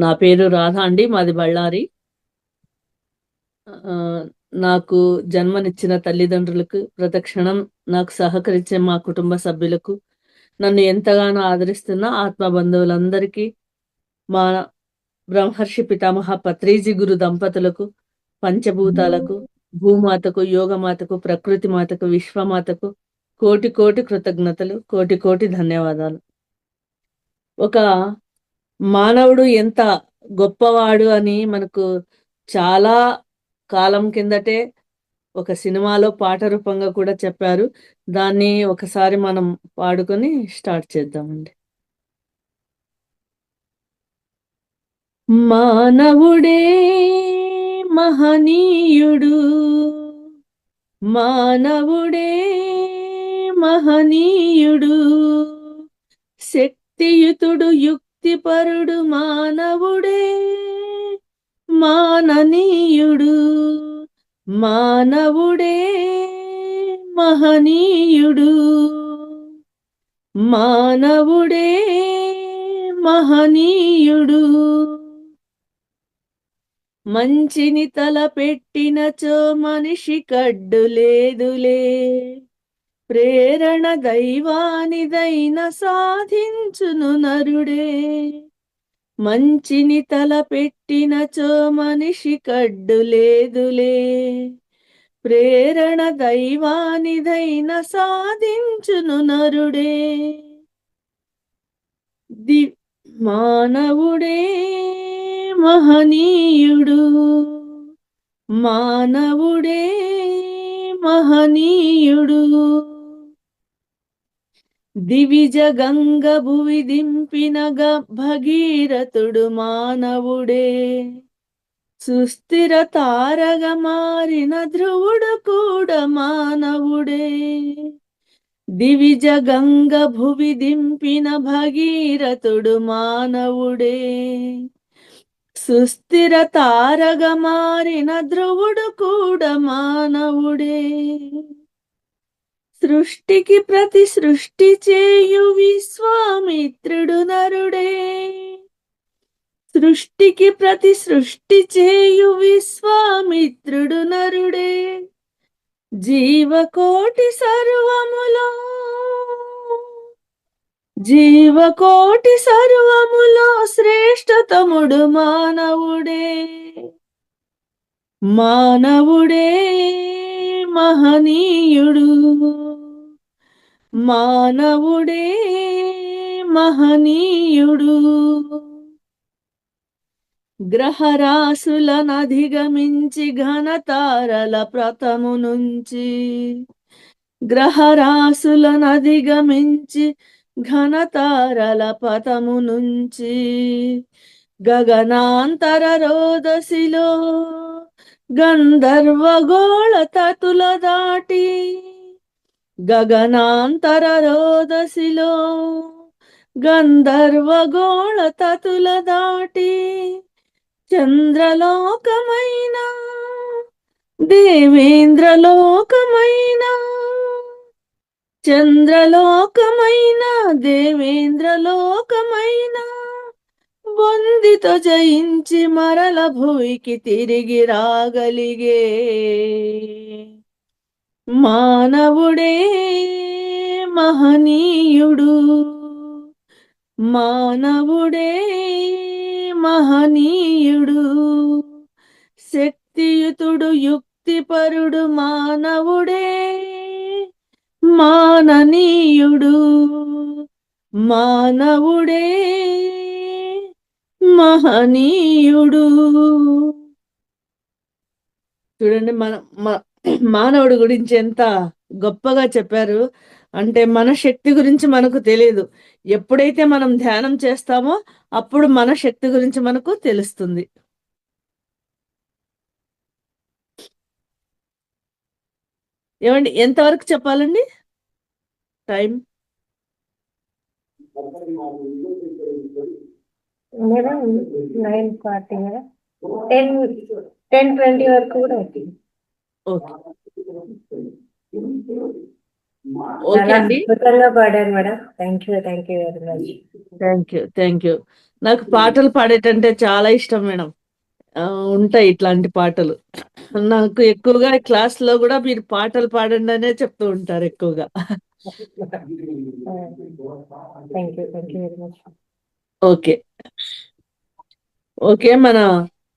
నా పేరు రాధ అండి. మాది బళ్ళారి. నాకు జన్మనిచ్చిన తల్లిదండ్రులకు, ప్రతిక్షణం నాకు సహకరించే మా కుటుంబ సభ్యులకు, నన్ను ఎంతగానో ఆదరిస్తున్న ఆత్మ బంధువులందరికీ, మా బ్రహ్మర్షి పితామహ పత్రిజీ గురు దంపతులకు, పంచభూతాలకు, భూమాతకు, యోగమాతకు, ప్రకృతి మాతకు, విశ్వమాతకు కోటి కోటి కృతజ్ఞతలు, కోటి కోటి ధన్యవాదాలు. ఒక మానవుడు ఎంత గొప్పవాడు అని మనకు చాలా కాలం కిందటే ఒక సినిమాలో పాట రూపంగా కూడా చెప్పారు. దాన్ని ఒకసారి మనం పాడుకొని స్టార్ట్ చేద్దామండి. మానవుడే మహనీయుడు, మానవుడే మహనీయుడు, శక్తియుతుడు యుక్తిపరుడు మానవుడే మాననీయుడు, మానవుడే మహనీయుడు, మానవుడే మహనీయుడు. మంచిని తలపెట్టినచో మనిషి కడ్డు లేదులే, ప్రేరణ దైవానిదైన సాధించును నరుడే. మంచిని తలపెట్టినచో మనిషి కడ్డు లేదులే, ప్రేరణ దైవానిదైన సాధించును నరుడే. మానవుడే మహనీయుడు, మానవుడే మహనీయుడు. దివిజ గంగ భువి దింపినగ భగీరథుడు మానవుడే, సుస్థిర తారగా మారిన ధ్రువుడు కూడా మానవుడే. దివిజ గంగ భువి దింపిన భగీరథుడు మానవుడే, సుస్థిర తారగా మారిన ధ్రువుడు కూడా మానవుడే. సృష్టికి ప్రతి సృష్టి చేయు విశ్వామిత్రుడు నరుడే, సృష్టికి ప్రతి సృష్టి చేయు విశ్వామిత్రుడు నరుడే. జీవకోటి సర్వములో, జీవకోటి సర్వములో శ్రేష్టతముడు మానవుడే, మానవుడే మహనీయుడు, మానవుడే మహనీయుడు. గ్రహరాశులనధిగమించి ఘనతారల ప్రథము నుంచి, గ్రహరాశులనధిగమించి ఘనతారల పథము నుంచి, గగనాంతర రోదసిలో గంధర్వగోళ తతుల దాటి, గగనాంతర రోదసిలో గంధర్వగోళ తతుల దాటి, చంద్రలోకమైన దేవేంద్రలోకమైన, చంద్రలోకమైన దేవేంద్రలోకమైన వందితో జయించి మరల భూమికి తిరిగి రాగలిగే మానవుడే మహనీయుడు, మానవుడే మహనీయుడు. శక్తియుతుడు యుక్తిపరుడు మానవుడే మాననీయుడు, మానవుడే మహనీయుడు. చూడండి, మానవుడి గురించి ఎంత గొప్పగా చెప్పారు. అంటే మన శక్తి గురించి మనకు తెలియదు. ఎప్పుడైతే మనం ధ్యానం చేస్తామో అప్పుడు మన శక్తి గురించి మనకు తెలుస్తుంది. ఏమండి, ఎంతవరకు చెప్పాలండి టైం? మేడం 9:40 మేడం, 10:20 వరకు కూడా అవుతుంది. ఓకే అండి, అద్భుతంగా పాడారు madam. Thank you very much. Thank you. నాకు పాటలు పాడేటంటే చాలా ఇష్టం మేడం. ఉంటాయి ఇట్లాంటి పాటలు. నాకు ఎక్కువగా క్లాస్‌లో గూడా మీరు పాటలు పాడండి అనే చెప్తూ ఉంటారు ఎక్కువగా. Thank you very much. Okay. Okay. మన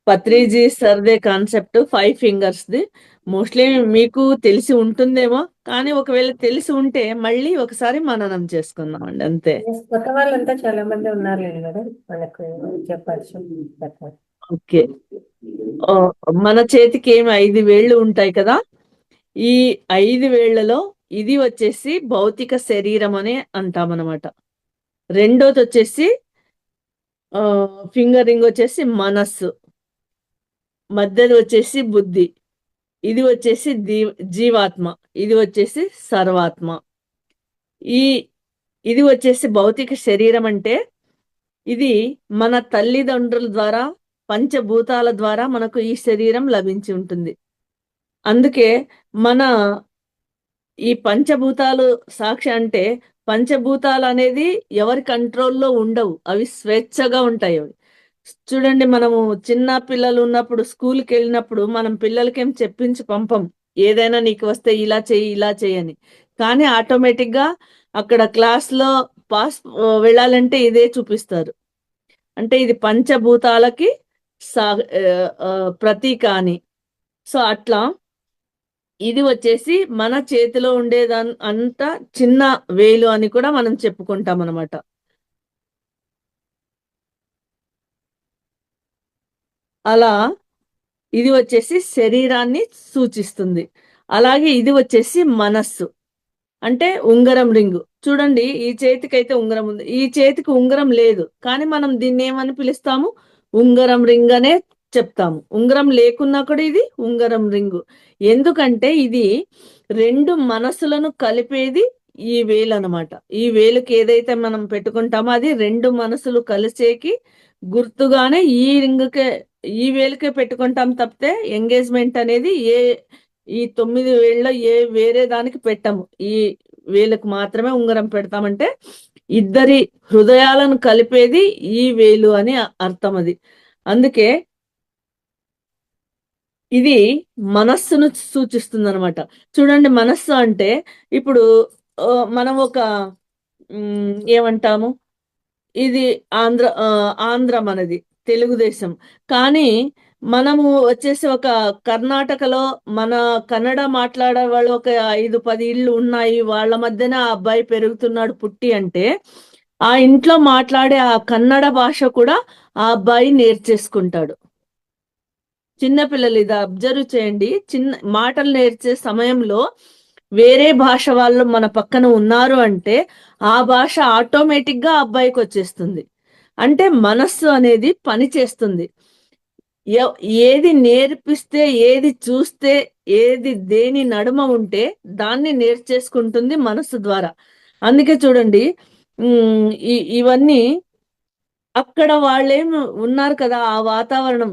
పత్రిజీ సర్‌దే కాన్సెప్ట్ 5 ఫింగర్స్‌ది. మోస్ట్‌లీ మీకు తెలిసి ఉంటుందేమో! కానీ ఒకవేళ తెలిసి ఉంటే మళ్ళీ ఒకసారి మననం చేసుకుందామండి అంతే. కొత్త వాళ్ళంతా చాలా మంది ఉన్నారులేండి మేడం, మనకు చెప్పచ్చు. ఓకే. మన చేతికి ఏమి 5 వేళ్ళు ఉంటాయి కదా! ఈ 5 వేళ్లలో ఇది వచ్చేసి భౌతిక శరీరం అని అంటామనమాట. రెండోదొచ్చేసి ఫింగర్ రింగ్ వచ్చేసి మనస్సు. మధ్యది వచ్చేసి బుద్ధి. ఇది వచ్చేసి జీవాత్మ. ఇది వచ్చేసి సర్వాత్మ. ఈ ఇది వచ్చేసి భౌతిక శరీరం అంటే ఇది మన తల్లిదండ్రుల ద్వారా పంచభూతాల ద్వారా మనకు ఈ శరీరం లభించి ఉంటుంది. అందుకే మన ఈ పంచభూతాలు సాక్షి అంటే పంచభూతాలు అనేది ఎవరి కంట్రోల్‌లో ఉండవు. అవి స్వేచ్ఛగా ఉంటాయి అవి. చూడండి మనము చిన్న పిల్లలు ఉన్నప్పుడు స్కూల్‌కెళ్ళినప్పుడు మనం పిల్లలకేం చెప్పించి పంపం. ఏదైనా నీకు వస్తే ఇలా చెయ్యి, ఇలా చెయ్యి అని. కానీ ఆటోమేటిక్‌గా అక్కడ క్లాస్‌లో వెళ్ళాలంటే ఇదే చూపిస్తారు. అంటే ఇది పంచభూతాలకి ప్రతీక అని. సో, అట్లా ఇది వచ్చేసి మన చేతిలో అంత చిన్న వేలు అని కూడా మనం చెప్పుకుంటామనమాట. అలా ఇది వచ్చేసి శరీరాన్ని సూచిస్తుంది. అలాగే ఇది వచ్చేసి మనస్సు. అంటే ఉంగరం రింగు. చూడండి ఈ చేతికైతే ఉంగరం ఉంది. ఈ చేతికి ఉంగరం లేదు. కానీ మనం దీన్నేమని పిలుస్తాము? ఉంగరం రింగ్ అనే చెప్తాము. ఉంగరం లేకున్నా కూడా ఇది ఉంగరం రింగు. ఎందుకంటే ఇది 2 మనసులను కలిపేది ఈ వేలనమాట. ఈ వేలుకి ఏదైతే మనం పెట్టుకుంటామో అది 2 మనసులు కలిసేకి గుర్తుగానే ఈ వేలుకే పెట్టుకుంటాం తప్పితే ఎంగేజ్‌మెంట్ అనేది ఈ 9 వేళ్ళలో వేరే దానికి పెట్టము. ఈ వేలుకి మాత్రమే ఉంగరం పెడతామంటే ఇద్దరి హృదయాలను కలిపేది ఈ వేలు అని అర్థం అది. అందుకే ఇది మనస్సును సూచిస్తుందనమాట. చూడండి మనస్సు అంటే ఇప్పుడు మనం ఒక ఏమంటాము? ఇది ఆంధ్ర మనది. తెలుగుదేశం. కానీ మనము వచ్చేసి ఒక కర్ణాటకలో మన కన్నడ మాట్లాడే వాళ్ళు ఒక 5, 10 ఇళ్ళు ఉన్నాయి. వాళ్ళ మధ్యన ఆ అబ్బాయి పెరుగుతున్నాడు పుట్టి అంటే, ఆ ఇంట్లో మాట్లాడే ఆ కన్నడ భాష కూడా ఆ అబ్బాయి నేర్చేసుకుంటాడు. చిన్న పిల్లలు ఇది అబ్జర్వ్ చేయండి. మాటలు నేర్చే సమయంలో వేరే భాష వాళ్ళు మన పక్కన ఉన్నారు అంటే, ఆ భాష ఆటోమేటిక్‌గా ఆ అబ్బాయికొచ్చేస్తుంది. అంటే మనస్సు అనేది పని చేస్తుంది. ఎవ్ ఏది నేర్పిస్తే, ఏది చూస్తే, దేని నడుమ ఉంటే దాన్ని నేర్చేసుకుంటుంది మనస్సు ద్వారా. అందుకే చూడండి ఇవన్నీ అక్కడ ఉన్నారు కదా! ఆ వాతావరణం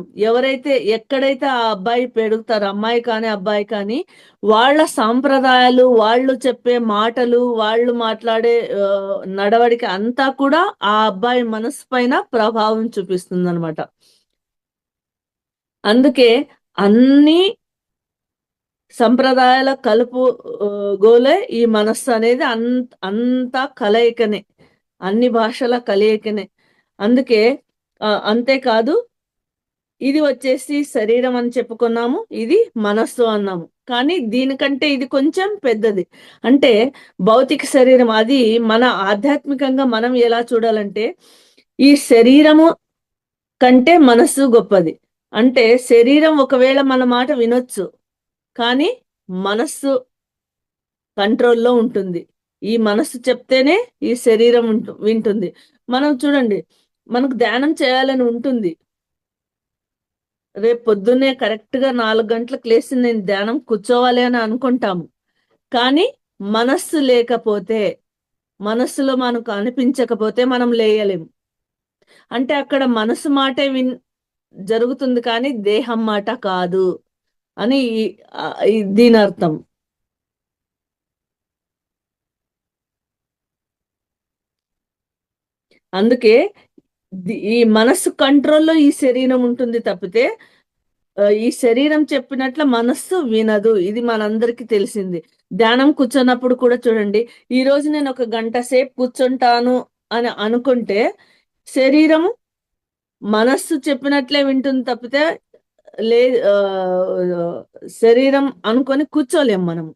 ఎక్కడైతే ఆ అబ్బాయి పెరుగుతారో, అమ్మాయి కానీ, అబ్బాయి కానీ, వాళ్ళ సాంప్రదాయాలు, వాళ్ళు చెప్పే మాటలు, వాళ్ళు మాట్లాడే నడవడిక అంతా కూడా ఆ అబ్బాయి మనసు పైన ప్రభావం చూపిస్తుందనమాట. అందుకే అన్నీ సంప్రదాయాల గోలే ఈ మనస్సు అనేది అంతా కలయికనే. అన్ని భాషల కలయికనే. అందుకే అంతేకాదు ఇది వచ్చేసి శరీరం అని చెప్పుకున్నాము. ఇది మనస్సు అన్నాము. కానీ దీనికంటే ఇది కొంచెం పెద్దది. అంటే భౌతిక శరీరం అది మన ఆధ్యాత్మికంగా మనం ఎలా చూడాలంటే, ఈ శరీరము కంటే మనస్సు గొప్పది. అంటే శరీరం ఒకవేళ మన మాట వినొచ్చు. కానీ మనస్సు కంట్రోల్‌లో ఉంటుంది. ఈ మనస్సు చెప్తేనే ఈ శరీరం వింటుంది. మనం చూడండి మనకు ధ్యానం చేయాలని ఉంటుంది. రేపు పొద్దున్నే కరెక్ట్‌గా 4 గంటలకు లేసి నేను ధ్యానం కూర్చోవాలి అని అనుకుంటాము. కానీ మనస్సు లేకపోతే, మనస్సులో మనకు అనిపించకపోతే మనం లేయలేము. అంటే అక్కడ మనసు మాటే జరుగుతుంది కానీ దేహం మాట కాదు అని దీనర్థం. అందుకే ఈ మనస్సు కంట్రోల్లో ఈ శరీరం ఉంటుంది తప్పితే ఈ శరీరం చెప్పినట్ల మనస్సు వినదు. ఇది మనందరికీ తెలిసింది. ధ్యానం కూర్చున్నప్పుడు కూడా చూడండి, ఈ రోజు నేను ఒక గంట సేపు కూర్చుంటాను అని అనుకుంటే శరీరము మనస్సు చెప్పినట్లే వింటుంది తప్పితే లే శరీరం అనుకొని కూర్చోలేం మనము.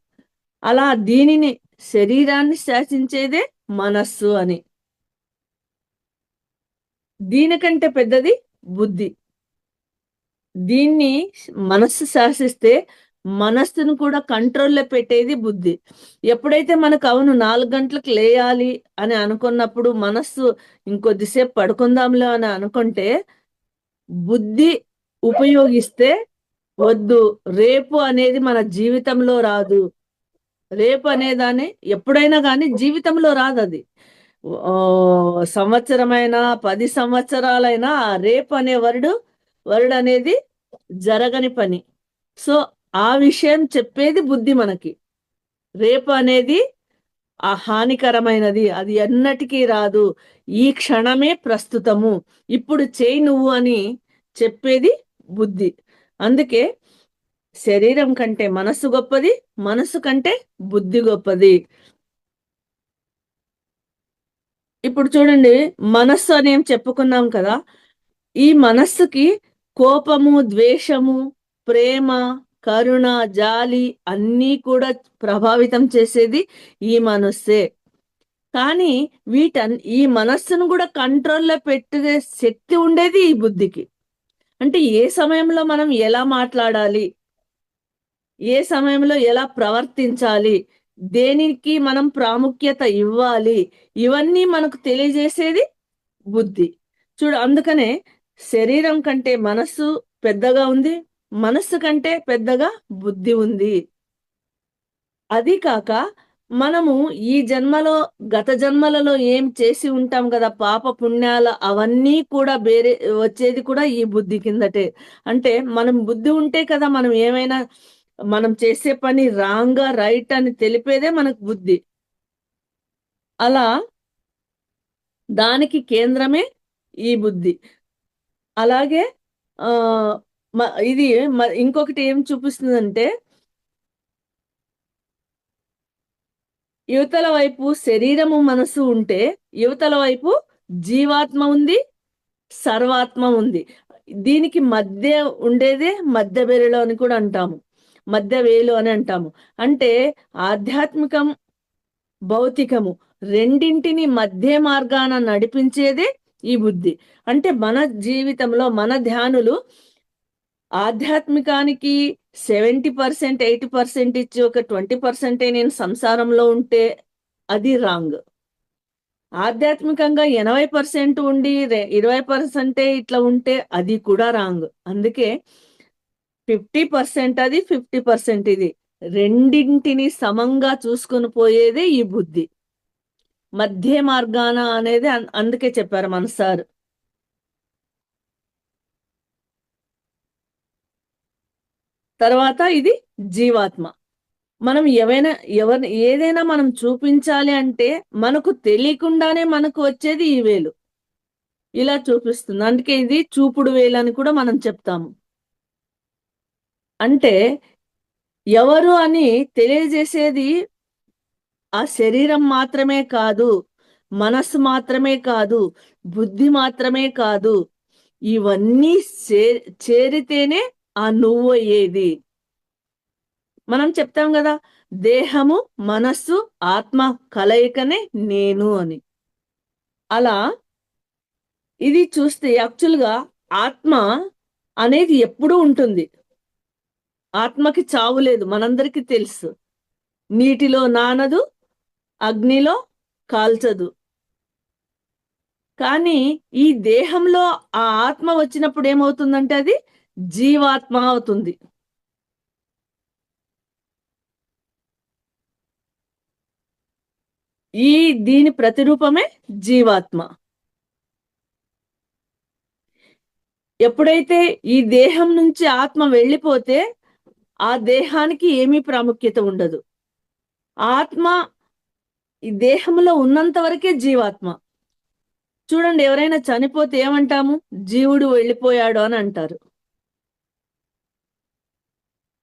అలా దీనిని శరీరాన్ని శాసించేదే మనస్సు అని. దీనికంటే పెద్దది బుద్ధి. దీన్ని మనస్సు శాసిస్తే మనస్సును కూడా కంట్రోల్లో పెట్టేది బుద్ధి. ఎప్పుడైతే మనకు అవును 4 గంటలకు లేయాలి అని అనుకున్నప్పుడు మనస్సు ఇంకొద్దిసేపు పడుకుందాంలే అని అనుకుంటే బుద్ధి ఉపయోగిస్తే వద్దు, రేపు అనేది మన జీవితంలో రాదు. రేపు అనేదాన్ని ఎప్పుడైనా కానీ జీవితంలో రాదది. సంవత్సరమైనా 10 సంవత్సరాలైనా ఆ రేపు అనే వర్డ్ అనేది జరగని పని. సో ఆ విషయం చెప్పేది బుద్ధి మనకి. రేపు అనేది ఆ హానికరమైనది, అది ఎన్నటికీ రాదు, ఈ క్షణమే ప్రస్తుతము, ఇప్పుడు చేయి నువ్వు అని చెప్పేది బుద్ధి. అందుకే శరీరం కంటే మనస్సు గొప్పది, మనస్సు కంటే బుద్ధి గొప్పది. ఇప్పుడు చూడండి, మనస్సు అని ఏం చెప్పుకున్నాం కదా, ఈ మనస్సుకి కోపము, ద్వేషము, ప్రేమ, కరుణ, జాలి అన్నీ కూడా ప్రభావితం చేసేది ఈ మనస్సే. కానీ ఈ మనస్సును కూడా కంట్రోల్లో పెట్టే శక్తి ఉండేది ఈ బుద్ధికి. అంటే ఏ సమయంలో మనం ఎలా మాట్లాడాలి, ఏ సమయంలో ఎలా ప్రవర్తించాలి, దేనికి మనం ప్రాముఖ్యత ఇవ్వాలి, ఇవన్నీ మనకు తెలియజేసేది బుద్ధి. చూడు, అందుకనే శరీరం కంటే మనస్సు పెద్దగా ఉంది, మనస్సు కంటే పెద్దగా బుద్ధి ఉంది. అది కాక మనము ఈ జన్మలో, గత జన్మలలో ఏం చేసి ఉంటాం కదా, పాప పుణ్యాల అవన్నీ కూడా వేరే వచ్చేది కూడా ఈ బుద్ధి కిందటే. అంటే మనం బుద్ధి ఉంటే కదా మనం ఏమైనా, మనం చేసే పని రాంగా రైట్ అని తెలిపేదే మనకు బుద్ధి. అలా దానికి కేంద్రమే ఈ బుద్ధి. అలాగే ఆ ఇది ఇంకొకటి ఏం చూపిస్తుందంటే, యువతల వైపు శరీరము మనసు ఉంటే యువతల వైపు జీవాత్మ ఉంది, సర్వాత్మ ఉంది. దీనికి మధ్య ఉండేదే మధ్య బెరలో అని కూడా అంటాము, మధ్య వేలు అని అంటాము. అంటే ఆధ్యాత్మికం, భౌతికము రెండింటిని మధ్య మార్గాన నడిపించేదే ఈ బుద్ధి. అంటే మన జీవితంలో మన ధ్యానులు ఆధ్యాత్మికానికి 70%, 80% ఇచ్చి ఒక 20% నేను సంసారంలో ఉంటే అది రాంగ్. ఆధ్యాత్మికంగా 80% ఉండి 20% ఇట్లా ఉంటే అది కూడా రాంగ్. అందుకే 50% అది, 50% ఇది, రెండింటిని సమంగా చూసుకొని పోయేదే ఈ బుద్ధి. మధ్య మార్గాన అనేది అందుకే చెప్పారు మన సార్. తర్వాత ఇది జీవాత్మ. మనం ఏదైనా మనం చూపించాలి అంటే మనకు తెలియకుండానే మనకు వచ్చేది ఈ వేలు, ఇలా చూపిస్తుంది. అందుకే ఇది చూపుడు వేలు అని కూడా మనం చెప్తాము. అంటే ఎవరు అని తెలియజేసేది ఆ శరీరం మాత్రమే కాదు, మనస్సు మాత్రమే కాదు, బుద్ధి మాత్రమే కాదు, ఇవన్నీ చేరితేనే ఆ నువ్వు అయ్యేది. మనం చెప్తాం కదా, దేహము, మనస్సు, ఆత్మ కలయికనే నేను అని. అలా ఇది చూస్తే యాక్చువల్గా ఆత్మ అనేది ఎప్పుడూ ఉంటుంది. ఆత్మకి చావు లేదు, మనందరికీ తెలుసు. నీటిలో నానదు, అగ్నిలో కాల్చదు. కానీ ఈ దేహంలో ఆ ఆత్మ వచ్చినప్పుడు ఏమవుతుందంటే అది జీవాత్మ అవుతుంది. దీని ప్రతిరూపమే జీవాత్మ. ఎప్పుడైతే ఈ దేహం నుంచి ఆత్మ వెళ్ళిపోతే ఆ దేహానికి ఏమీ ప్రాముఖ్యత ఉండదు. ఆత్మ ఈ దేహంలో ఉన్నంత వరకే జీవాత్మ. చూడండి, ఎవరైనా చనిపోతే ఏమంటాము? జీవుడు వెళ్ళిపోయాడు అని అంటారు.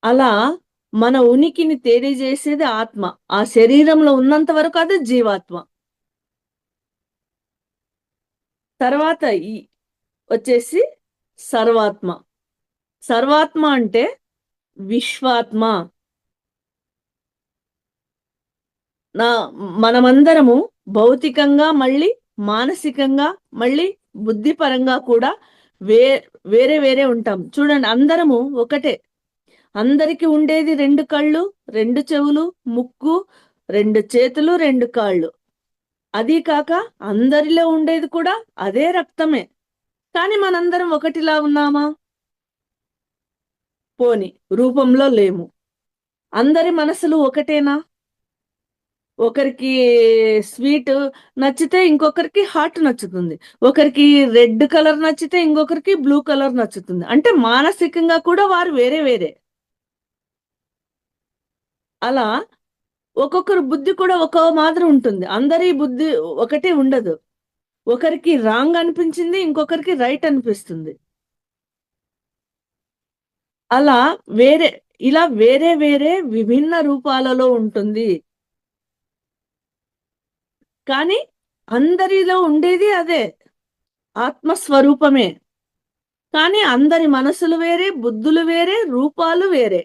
అలా మన ఉనికిని తెలియజేసేది ఆత్మ. ఆ శరీరంలో ఉన్నంత వరకు అది జీవాత్మ. తర్వాత ఈ వచ్చేసి సర్వాత్మ. సర్వాత్మ అంటే విశ్వాత్మ. నా మనమందరము భౌతికంగా మళ్ళీ మానసికంగా మళ్ళీ బుద్ధిపరంగా కూడా వే వేరే వేరే ఉంటాం. చూడండి, అందరము ఒకటే. అందరికి ఉండేది 2 కళ్ళు, 2 చెవులు, ముక్కు, 2 చేతులు, 2 కాళ్ళు. అదీ కాక అందరిలో ఉండేది కూడా అదే రక్తమే. కానీ మనందరం ఒకటిలా ఉన్నామా? పోని రూపంలో లేము. అందరి మనసులు ఒకటేనా? ఒకరికి స్వీట్ నచ్చితే ఇంకొకరికి హాట్ నచ్చుతుంది. ఒకరికి రెడ్ కలర్ నచ్చితే ఇంకొకరికి బ్లూ కలర్ నచ్చుతుంది. అంటే మానసికంగా కూడా వారు వేరే వేరే. అలా ఒక్కొక్కరు బుద్ధి కూడా ఒక్కో మాదిరి ఉంటుంది. అందరి బుద్ధి ఒకటే ఉండదు. ఒకరికి రాంగ్ అనిపించింది, ఇంకొకరికి రైట్ అనిపిస్తుంది. అలా వేరే ఇలా వేరే వేరే విభిన్న రూపాలలో ఉంటుంది. కానీ అందరిలో ఉండేది అదే ఆత్మస్వరూపమే. కానీ అందరి మనసులు వేరే, బుద్ధులు వేరే, రూపాలు వేరే.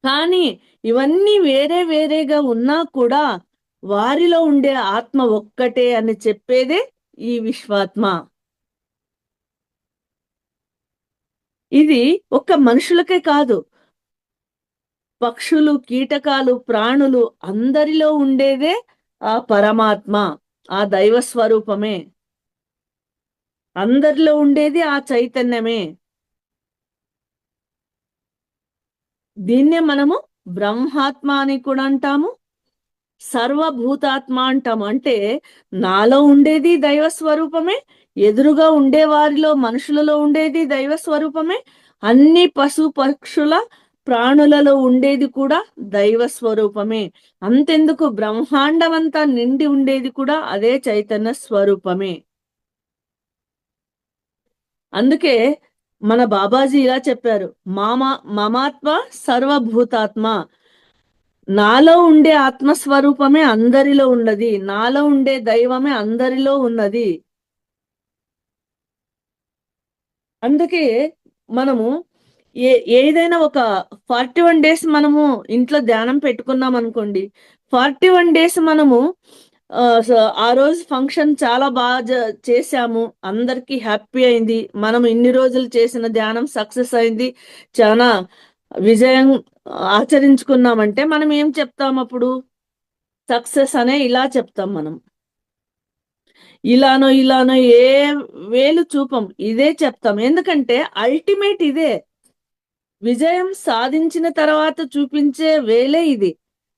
కానీ ఇవన్నీ వేరే వేరేగా ఉన్నా కూడా వారిలో ఉండే ఆత్మ ఒక్కటే అని చెప్పేదే ఈ విశ్వాత్మ. ఇది ఒక్క మనుషులకే కాదు, పక్షులు, కీటకాలు, ప్రాణులు అందరిలో ఉండేదే ఆ పరమాత్మ, ఆ దైవ స్వరూపమే. అందరిలో ఉండేది ఆ చైతన్యమే. దీన్నే మనము బ్రహ్మాత్మ అని కూడా అంటాము, సర్వభూతాత్మ అంటాము. అంటే నాలో ఉండేది దైవ స్వరూపమే, ఎదురుగా ఉండే వారిలో మనుషులలో ఉండేది దైవ స్వరూపమే, అన్ని పశు పక్షుల ప్రాణులలో ఉండేది కూడా దైవ స్వరూపమే. అంతెందుకు, బ్రహ్మాండమంతా నిండి ఉండేది కూడా అదే చైతన్య స్వరూపమే. అందుకే మన బాబాజీ ఇలా చెప్పారు, మమాత్మ సర్వభూతాత్మ. నాలో ఉండే ఆత్మస్వరూపమే అందరిలో ఉన్నది, నాలో ఉండే దైవమే అందరిలో ఉన్నది. అందుకే మనము ఏదైనా ఒక 41 డేస్ మనము ఇంట్లో ధ్యానం పెట్టుకున్నాం అనుకోండి, 41 డేస్ మనము ఆ రోజు ఫంక్షన్ చాలా బాగా చేశాము, అందరికి హ్యాపీ అయింది, మనం ఇన్ని రోజులు చేసిన ధ్యానం సక్సెస్ అయింది, చాలా విజయం ఆచరించుకున్నామంటే మనం ఏం చెప్తాం అప్పుడు? సక్సెస్ అనే ఇలా చెప్తాం మనం. ఇలానో ఇలానో ఏ వేలు చూపం, ఇదే చెప్తాం. ఎందుకంటే అల్టిమేట్ ఇదే. విజయం సాధించిన తర్వాత చూపించే వేలే ఇది.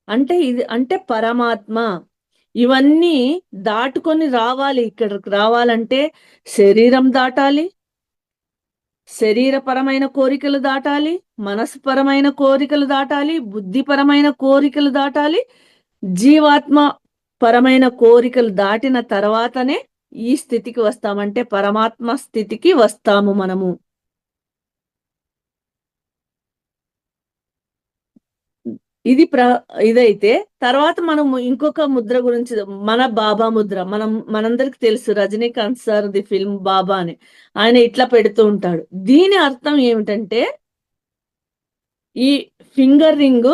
అంటే ఇది అంటే పరమాత్మ. ఇవన్నీ దాటుకొని రావాలి. ఇక్కడికి రావాలంటే శరీరం దాటాలి, శరీరపరమైన కోరికలు దాటాలి, మనసుపరమైన కోరికలు దాటాలి, బుద్ధిపరమైన కోరికలు దాటాలి, జీవాత్మ పరమైన కోరికలు దాటిన తర్వాతనే ఈ స్థితికి వస్తామంటే పరమాత్మ స్థితికి వస్తాము మనము. ఇది ఇదైతే తర్వాత మనము ఇంకొక ముద్ర గురించి, మన బాబా ముద్ర. మనందరికి తెలుసు, రజనీకాంత్ సార్ ది ఫిల్మ్ బాబా అని. ఆయన ఇట్లా పెడుతూ ఉంటాడు. దీని అర్థం ఏమిటంటే ఈ ఫింగర్ రింగ్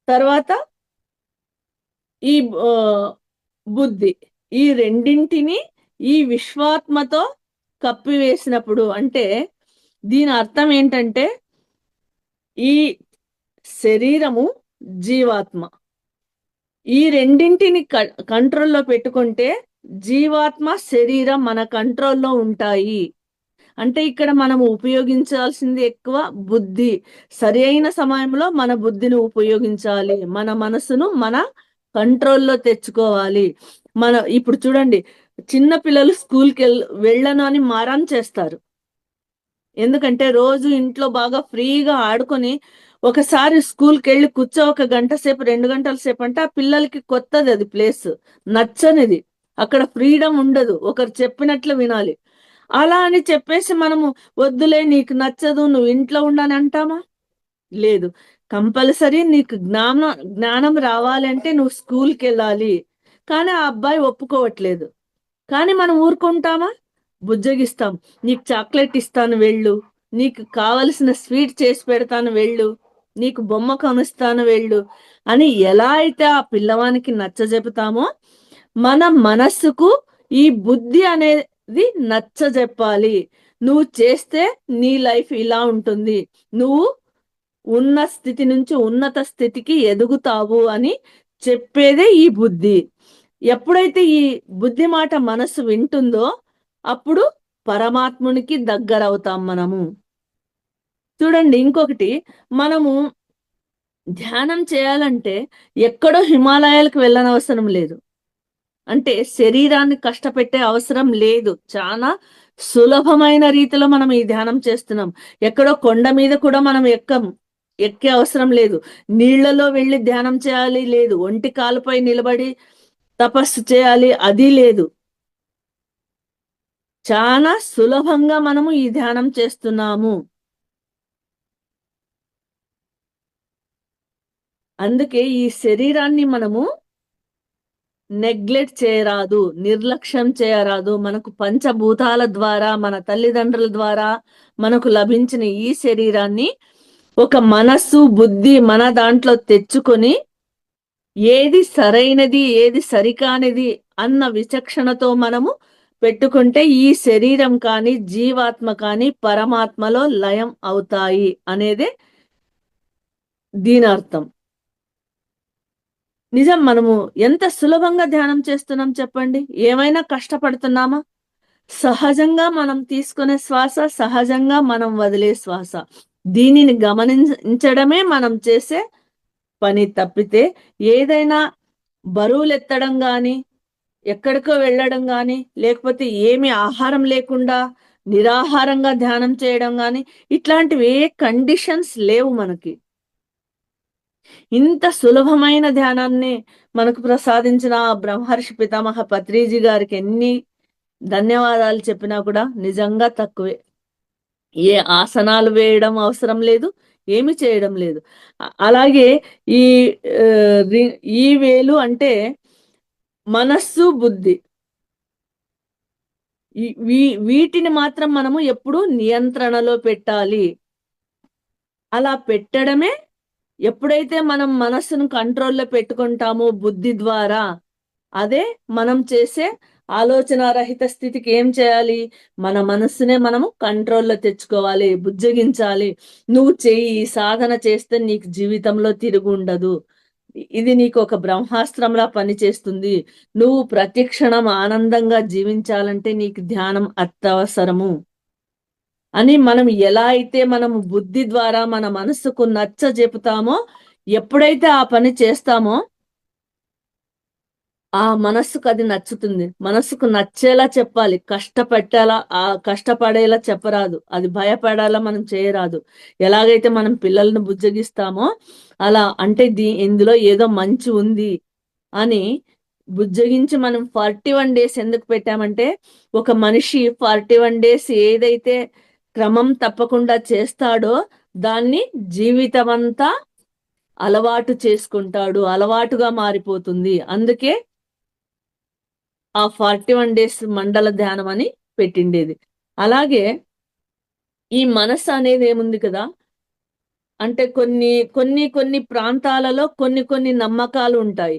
తర్వాత ఈ బుద్ధి, ఈ రెండింటిని ఈ విశ్వాత్మతో కప్పివేసినప్పుడు, అంటే దీని అర్థం ఏంటంటే ఈ శరీరము జీవాత్మ, ఈ రెండింటిని కంట్రోల్లో పెట్టుకుంటే జీవాత్మ శరీరం మన కంట్రోల్లో ఉంటాయి. అంటే ఇక్కడ మనము ఉపయోగించాల్సింది ఎక్కువ బుద్ధి. సరి అయిన సమయంలో మన బుద్ధిని ఉపయోగించాలి, మన మనసును మన కంట్రోల్లో తెచ్చుకోవాలి. ఇప్పుడు చూడండి, చిన్న పిల్లలు స్కూల్కి వెళ్ళను అని మారం చేస్తారు. ఎందుకంటే రోజు ఇంట్లో బాగా ఫ్రీగా ఆడుకొని ఒకసారి స్కూల్కి వెళ్ళి కూర్చో 1 గంట సేపు 2 గంటల సేపు అంటే ఆ పిల్లలకి కొత్తది, అది ప్లేస్ నచ్చనిది. అక్కడ ఫ్రీడమ్ ఉండదు, ఒకరు చెప్పినట్లు వినాలి. అలా అని చెప్పేసి మనము వద్దులే నీకు నచ్చదు నువ్వు ఇంట్లో ఉండని అంటామా? లేదు. కంపల్సరీ నీకు జ్ఞానం రావాలి అంటే నువ్వు స్కూల్కి వెళ్ళాలి. కానీ ఆ అబ్బాయి ఒప్పుకోవట్లేదు. కానీ మనం ఊరుకుంటామా? బుజ్జగిస్తాం. నీకు చాక్లెట్ ఇస్తాను వెళ్ళు, నీకు కావలసిన స్వీట్ చేసి పెడతాను వెళ్ళు, నీకు బొమ్మ కొనిస్తాను వెళ్ళు అని ఎలా అయితే ఆ పిల్లవానికి నచ్చజెపుతామో మన మనస్సుకు ఈ బుద్ధి అనేది నచ్చజెప్పాలి. నువ్వు చేస్తే నీ లైఫ్ ఇలా ఉంటుంది, నువ్వు ఉన్న స్థితి నుంచి ఉన్నత స్థితికి ఎదుగుతావు అని చెప్పేదే ఈ బుద్ధి. ఎప్పుడైతే ఈ బుద్ధి మాట మనసు వింటుందో అప్పుడు పరమాత్మునికి దగ్గరవుతాం మనము. చూడండి ఇంకొకటి, మనము ధ్యానం చేయాలంటే ఎక్కడో హిమాలయాలకు వెళ్ళనవసరం లేదు. అంటే శరీరాన్ని కష్టపెట్టే అవసరం లేదు. చాలా సులభమైన రీతిలో మనం ఈ ధ్యానం చేస్తున్నాం. ఎక్కడో కొండ మీద కూడా మనం ఎక్కే అవసరం లేదు. నీళ్లలో వెళ్ళి ధ్యానం చేయాలి లేదు. ఒంటి కాలుపై నిలబడి తపస్సు చేయాలి అది లేదు. చాలా సులభంగా మనము ఈ ధ్యానం చేస్తున్నాము. అందుకే ఈ శరీరాన్ని మనము నెగ్లెక్ట్ చేయరాదు, నిర్లక్ష్యం చేయరాదు. మనకు పంచభూతాల ద్వారా, మన తల్లిదండ్రుల ద్వారా మనకు లభించిన ఈ శరీరాన్ని ఒక మనస్సు బుద్ధి మన దాంట్లో తెచ్చుకొని ఏది సరైనది ఏది సరికానిది అన్న విచక్షణతో మనము పెట్టుకుంటే ఈ శరీరం కానీ జీవాత్మ కానీ పరమాత్మలో లయం అవుతాయి అనేదే దీని అర్థం. నిజం, మనము ఎంత సులభంగా ధ్యానం చేస్తున్నాం చెప్పండి. ఏమైనా కష్టపడుతున్నామా? సహజంగా మనం తీసుకునే శ్వాస, సహజంగా మనం వదిలే శ్వాస, దీనిని గమనించడమే మనం చేసే పని తప్పితే ఏదైనా బరువులెత్తడం గాని, ఎక్కడికో వెళ్ళడం గాని, లేకపోతే ఏమి ఆహారం లేకుండా నిరాహారంగా ధ్యానం చేయడం గాని, ఇట్లాంటివి ఏ కండిషన్స్ లేవు మనకి. ఇంత సులభమైన ధ్యానాన్ని మనకు ప్రసాదించిన ఆ బ్రహ్మర్షి పితామహ పత్రిజీ గారికి ఎన్ని ధన్యవాదాలు చెప్పినా కూడా నిజంగా తక్కువే. ఏ ఆసనాలు వేయడం అవసరం లేదు, ఏమి చేయడం లేదు. అలాగే ఈ ఆ, ఈ వేలు అంటే మనస్సు బుద్ధి, వీటిని మాత్రం మనము ఎప్పుడు నియంత్రణలో పెట్టాలి. అలా పెట్టడమే, ఎప్పుడైతే మనం మనస్సును కంట్రోల్లో పెట్టుకుంటామో బుద్ధి ద్వారా, అదే మనం చేసే ఆలోచన రహిత స్థితికి ఏం చేయాలి? మన మనస్సునే మనము కంట్రోల్లో తెచ్చుకోవాలి, బుజ్జగించాలి. నువ్వు చెయ్యి, సాధన చేస్తే నీకు జీవితంలో తిరుగు ఉండదు, ఇది నీకు ఒక బ్రహ్మాస్త్రంలా పనిచేస్తుంది, నువ్వు ప్రతి క్షణం ఆనందంగా జీవించాలంటే నీకు ధ్యానం అత్యవసరము అని మనం ఎలా అయితే మనము బుద్ధి ద్వారా మన మనసుకు నచ్చ చెపుతామో, ఎప్పుడైతే ఆ పని చేస్తామో ఆ మనస్సుకు అది నచ్చుతుంది. మనస్సుకు నచ్చేలా చెప్పాలి, కష్టపడేలా చెప్పరాదు, అది భయపడేలా మనం చేయరాదు. ఎలాగైతే మనం పిల్లల్ని బుజ్జగిస్తామో అలా, అంటే ఇందులో ఏదో మంచి ఉంది అని బుజ్జగించి మనం 41 డేస్ ఎందుకు పెట్టామంటే, ఒక మనిషి 41 డేస్ ఏదైతే క్రమం తప్పకుండా చేస్తాడో దాన్ని జీవితమంతా అలవాటు చేసుకుంటాడు, అలవాటుగా మారిపోతుంది. అందుకే ఆ 41 డేస్ మండల ధ్యానం అని పెట్టిండేది. అలాగే ఈ మనస్సు అనేది ఏముంది కదా, అంటే కొన్ని ప్రాంతాలలో కొన్ని నమ్మకాలు ఉంటాయి.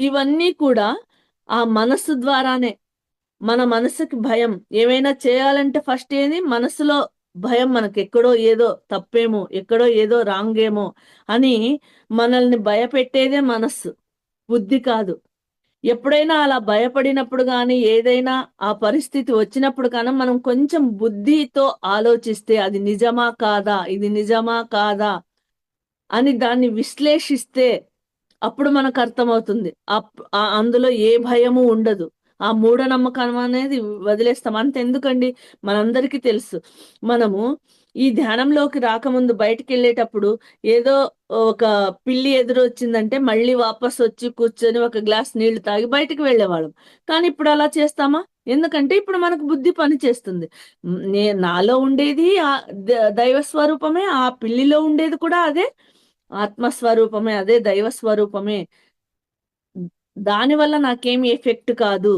ఇవన్నీ కూడా ఆ మనస్సు ద్వారానే. మన మనసుకి భయం ఏమైనా చేయాలంటే ఫస్ట్ ఏది, మనసులో భయం, మనకు ఎక్కడో ఏదో తప్పేమో, ఎక్కడో ఏదో రాంగ్ ఏమో అని మనల్ని భయపెట్టేదే మనస్సు, బుద్ధి కాదు. ఎప్పుడైనా అలా భయపడినప్పుడు కానీ, ఏదైనా ఆ పరిస్థితి వచ్చినప్పుడు కానీ మనం కొంచెం బుద్ధితో ఆలోచిస్తే అది నిజమా కాదా, ఇది నిజమా కాదా అని దాన్ని విశ్లేషిస్తే అప్పుడు మనకు అర్థమవుతుంది. అందులో ఏ భయము ఉండదు. ఆ మూఢనమ్మకం అనేది వదిలేస్తాం. అంతెందుకండి, మనందరికీ తెలుసు, మనము ఈ ధ్యానంలోకి రాకముందు బయటికెళ్ళేటప్పుడు ఏదో ఒక పిల్లి ఎదురొచ్చిందంటే మళ్ళీ వాపస్ వచ్చి కూర్చొని ఒక గ్లాస్ నీళ్లు తాగి బయటికి వెళ్ళేవాళ్ళం. కానీ ఇప్పుడు అలా చేస్తామా? ఎందుకంటే ఇప్పుడు మనకు బుద్ధి పనిచేస్తుంది. నాలో ఉండేది దైవ స్వరూపమే. ఆ పిల్లిలో ఉండేది కూడా అదే ఆత్మ స్వరూపమే. అదే దైవ స్వరూపమే. దానివల్ల నాకేమి ఎఫెక్ట్ కాదు.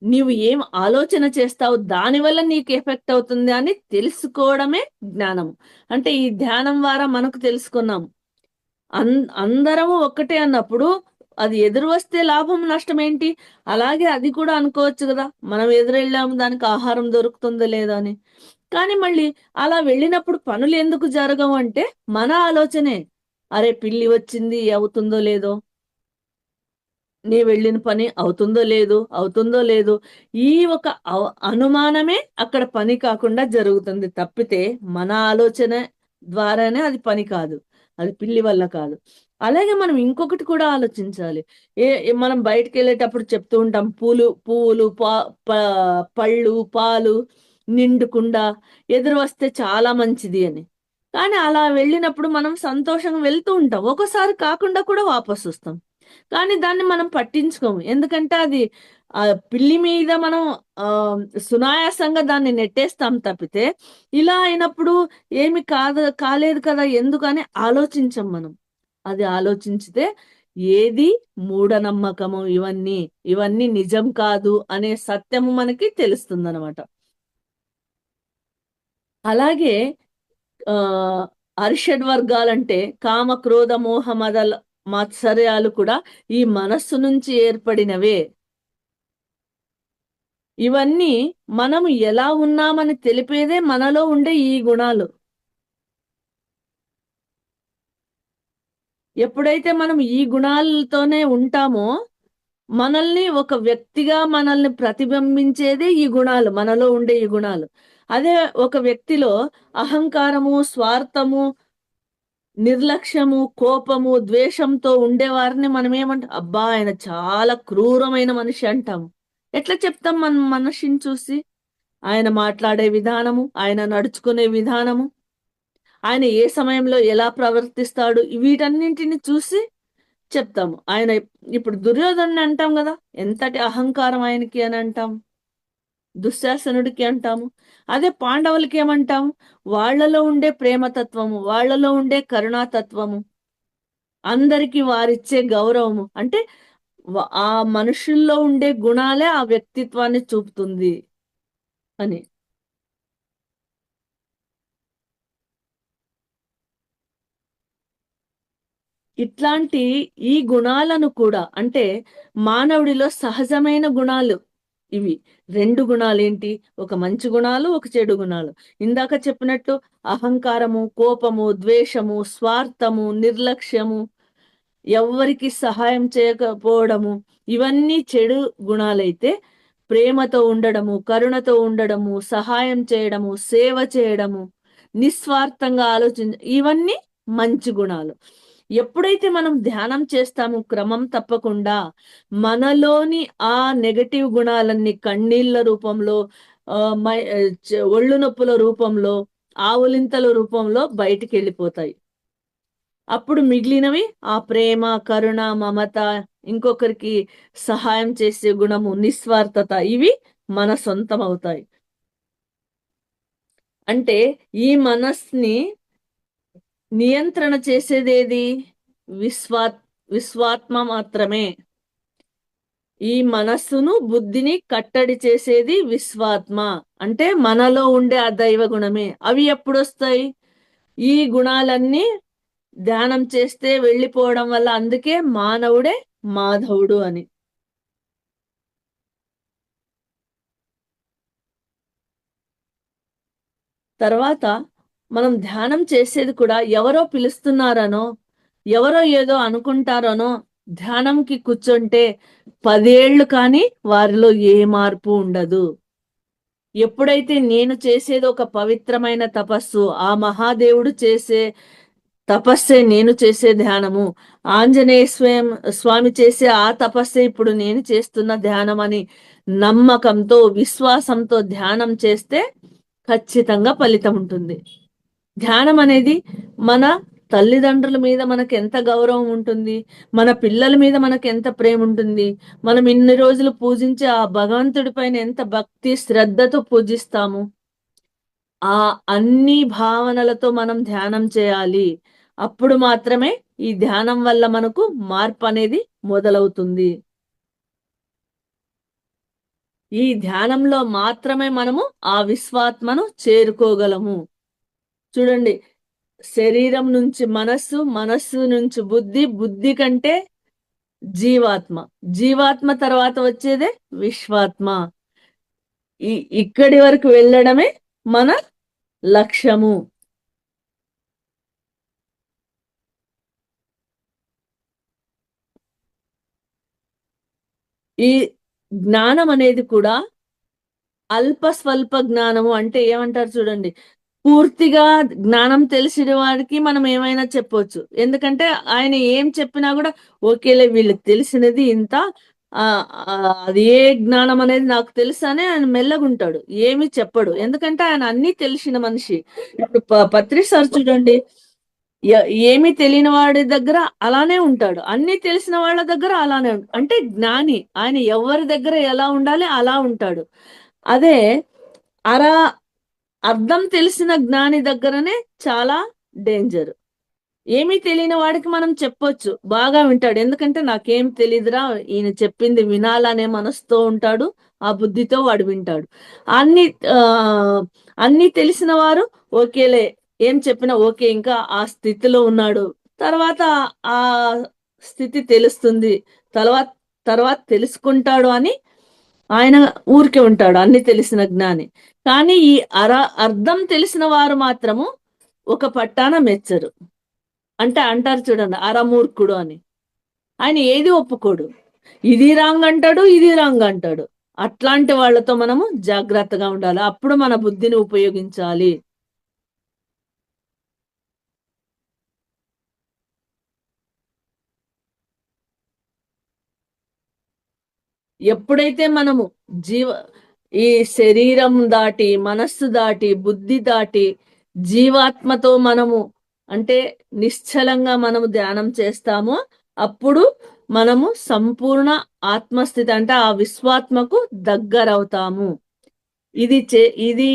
నీవు ఏం ఆలోచన చేస్తావు దానివల్ల నీకు ఎఫెక్ట్ అవుతుంది అని తెలుసుకోవడమే జ్ఞానము. అంటే ఈ ధ్యానం ద్వారా మనకు తెలుసుకున్నాం. అందరము ఒక్కటే అన్నప్పుడు అది ఎదురు వస్తే లాభం నష్టం ఏంటి? అలాగే అది కూడా అనుకోవచ్చు కదా! మనం ఎదురెళ్ళాము దానికి ఆహారం దొరుకుతుందో లేదో అని. కానీ మళ్ళీ అలా వెళ్ళినప్పుడు పనులు ఎందుకు జరగవు అంటే మన ఆలోచనే. అరే పిల్లి వచ్చింది అవుతుందో లేదో? నీ వెళ్ళిన పని అవుతుందో లేదో ఈ ఒక అనుమానమే అక్కడ పని కాకుండా జరుగుతుంది తప్పితే మన ఆలోచన ద్వారానే అది పని కాదు. అది పిల్లి వల్ల కాదు. అలాగే మనం ఇంకొకటి కూడా ఆలోచించాలి. మనం బయటికెళ్ళేటప్పుడు చెప్తూ ఉంటాం పువ్వులు, పళ్ళు, పాలు నిండుకుండా ఎదురు వస్తే చాలా మంచిది అని. కానీ అలా వెళ్ళినప్పుడు మనం సంతోషంగా వెళ్తూ ఉంటాం. ఒక్కోసారి కాకుండా కూడా వాపసొస్తాం. కానీ దాన్ని మనం పట్టించుకోము. ఎందుకంటే అది పిల్లి మీద మనం ఆహ్, సునాయాసంగా దాన్ని నెట్టేస్తాం తప్పితే, ఇలా అయినప్పుడు ఏమి కాలేదు కదా! ఎందుకని ఆలోచించం మనం. అది ఆలోచించితే ఏది మూఢనమ్మకము ఇవన్నీ నిజం కాదు అనే సత్యము మనకి తెలుస్తుందనమాట. అలాగే ఆహ్, అరిషడ్ వర్గాలంటే కామ, క్రోధ, మోహ, మాత్సర్యాలు కూడా ఈ మనస్సు నుంచి ఏర్పడినవే. ఇవన్నీ మనము ఎలా ఉన్నామని తెలిపేదే మనలో ఉండే ఈ గుణాలు. ఎప్పుడైతే మనం ఈ గుణాలతోనే ఉంటామో, ఒక వ్యక్తిగా మనల్ని ప్రతిబింబించేదే ఈ గుణాలు. మనలో ఉండే ఈ గుణాలు. అదే ఒక వ్యక్తిలో అహంకారము, స్వార్థము, నిర్లక్ష్యము, కోపము, ద్వేషంతో ఉండేవారిని మనమేమంటాం? అబ్బా! ఆయన చాలా క్రూరమైన మనిషి అంటాం. ఎట్లా చెప్తాం మనం మనిషిని చూసి? ఆయన మాట్లాడే విధానము, ఆయన నడుచుకునే విధానము, ఆయన ఏ సమయంలో ఎలా ప్రవర్తిస్తాడు, వీటన్నింటిని చూసి చెప్తాము. ఇప్పుడు దుర్యోధనుడిని అంటాం గదా! ఎంతటి అహంకారం ఆయనకి అని అంటాం. దుశ్శాసనుడికి అంటాము. అదే పాండవులకి ఏమంటాం? వాళ్ళలో ఉండే ప్రేమతత్వము, వాళ్ళలో ఉండే కరుణాతత్వము, అందరికి వారిచ్చే గౌరవము. అంటే ఆ మనుషుల్లో ఉండే గుణాలే ఆ వ్యక్తిత్వాన్ని చూపుతుంది అని. ఇట్లాంటి ఈ గుణాలను కూడా అంటే మానవుడిలో సహజమైన గుణాలు ఇవి. 2 గుణాలేంటి? ఒక మంచి గుణాలు, ఒక చెడు గుణాలు. ఇందాక చెప్పినట్టు అహంకారము, కోపము, ద్వేషము, స్వార్థము, నిర్లక్ష్యము, ఎవ్వరికి సహాయం చేయకపోవడము, ఇవన్నీ చెడు గుణాలైతే, ప్రేమతో ఉండడము, కరుణతో ఉండడము, సహాయం చేయడము, సేవ చేయడము, నిస్వార్థంగా ఇవన్నీ మంచి గుణాలు. ఎప్పుడైతే మనం ధ్యానం చేస్తామో క్రమం తప్పకుండా మనలోని ఆ నెగెటివ్ గుణాలన్నీ కన్నీళ్ల రూపంలో, ఒళ్ళు నొప్పుల రూపంలో, ఆవులింతల రూపంలో బయటికెళ్ళిపోతాయి. అప్పుడు మిగిలినవి ఆ ప్రేమ, కరుణ, మమత, ఇంకొకరికి సహాయం చేసే గుణము, నిస్వార్థత ఇవి మన సొంతమవుతాయి. అంటే ఈ మనస్సుని నియంత్రణ చేసేదేది? విశ్వా విశ్వాత్మ మాత్రమే. ఈ మనస్సును, బుద్ధిని కట్టడి చేసేది విశ్వాత్మ. అంటే మనలో ఉండే ఆ దైవ గుణమే. అవి ఎప్పుడొస్తాయి? ఈ గుణాలన్నీ ధ్యానం చేస్తే వెళ్ళిపోవడం వల్ల అందుకే మానవుడే మాధవుడు అని. తర్వాత మనం ధ్యానం చేసేది కూడా ఎవరో పిలుస్తున్నారనో, ఎవరో ఏదో అనుకుంటారనో ధ్యానంకి కూర్చుంటే 10 ఏళ్ళు కానీ వారిలో ఏ మార్పు ఉండదు. ఎప్పుడైతే నేను చేసేది ఒక పవిత్రమైన తపస్సు, ఆ మహాదేవుడు చేసే తపస్సే నేను చేసే ధ్యానము, ఆంజనేయ స్వామి చేసే ఆ తపస్సే ఇప్పుడు నేను చేస్తున్న ధ్యానం అని నమ్మకంతో, విశ్వాసంతో ధ్యానం చేస్తే ఖచ్చితంగా ఫలితం ఉంటుంది. ధ్యానం అనేది మన తల్లిదండ్రుల మీద మనకు ఎంత గౌరవం ఉంటుంది, మన పిల్లల మీద మనకు ఎంత ప్రేమ ఉంటుంది, మనం ఇన్ని రోజులు పూజించే ఆ భగవంతుడి పైన ఎంత భక్తి శ్రద్ధతో పూజిస్తాము. ఆ అన్ని భావనలతో మనం ధ్యానం చేయాలి. అప్పుడు మాత్రమే ఈ ధ్యానం వల్ల మనకు మార్పు అనేది మొదలవుతుంది. ఈ ధ్యానంలో మాత్రమే మనము ఆ విశ్వాత్మను చేరుకోగలము. చూడండి, శరీరం నుంచి మనస్సు, మనస్సు నుంచి బుద్ధి, బుద్ధి కంటే జీవాత్మ, జీవాత్మ తర్వాత వచ్చేదే విశ్వాత్మ. ఈ ఇక్కడి వరకు వెళ్ళడమే మన లక్ష్యము. ఈ జ్ఞానం అనేది కూడా అల్ప స్వల్ప జ్ఞానము అంటే ఏమంటారు చూడండి, పూర్తిగా జ్ఞానం తెలిసిన వాడికి మనం ఏమైనా చెప్పొచ్చు. ఎందుకంటే ఆయన ఏం చెప్పినా కూడా ఓకేలే వీళ్ళకి తెలిసినది ఇంత, ఆ ఆ, అది ఏ జ్ఞానం అనేది నాకు తెలుసు అని ఆయన మెల్లగుంటాడు, ఏమి చెప్పడు. ఎందుకంటే ఆయన అన్ని తెలిసిన మనిషి. ఇప్పుడు పత్రి సార్ చూడండి, ఏమీ తెలియని వాడి దగ్గర అలానే ఉంటాడు, అన్ని తెలిసిన వాళ్ళ దగ్గర అలానే అంటే జ్ఞాని. ఆయన ఎవరి దగ్గర ఎలా ఉండాలి అలా ఉంటాడు. అదే అరా అర్థం తెలిసిన జ్ఞాని దగ్గరనే చాలా డేంజర్. ఏమీ తెలియని వాడికి మనం చెప్పొచ్చు, బాగా వింటాడు. ఎందుకంటే నాకేం తెలియదురా, ఈయన చెప్పింది వినాలనే మనసుతో ఉంటాడు, ఆ బుద్ధితో వాడు వింటాడు. అన్ని ఆ అన్ని తెలిసిన వారు ఓకేలే, ఏం చెప్పినా ఓకే, ఇంకా ఆ స్థితిలో ఉన్నాడు. తర్వాత ఆ స్థితి తెలుస్తుంది, తర్వాత తర్వాత తెలుసుకుంటాడు అని ఆయన ఊరికే ఉంటాడు, అన్ని తెలిసిన జ్ఞాని. కానీ ఈ అర్థం తెలిసిన వారు మాత్రము ఒక పట్టాన మెచ్చరు. అంటే అంటారు చూడండి, అరమూర్ఖుడు అని. ఆయన ఏది ఒప్పుకోడు, ఇది రాంగ్ అంటాడు, ఇది రాంగ్ అంటాడు. అట్లాంటి వాళ్ళతో మనము జాగ్రత్తగా ఉండాలి, అప్పుడు మన బుద్ధిని ఉపయోగించాలి. ఎప్పుడైతే మనము జీవ ఈ శరీరం దాటి, మనస్సు దాటి, బుద్ధి దాటి జీవాత్మతో మనము అంటే నిశ్చలంగా మనము ధ్యానం చేస్తామో అప్పుడు మనము సంపూర్ణ ఆత్మస్థితి అంటే ఆ విశ్వాత్మకు దగ్గరవుతాము. ఇది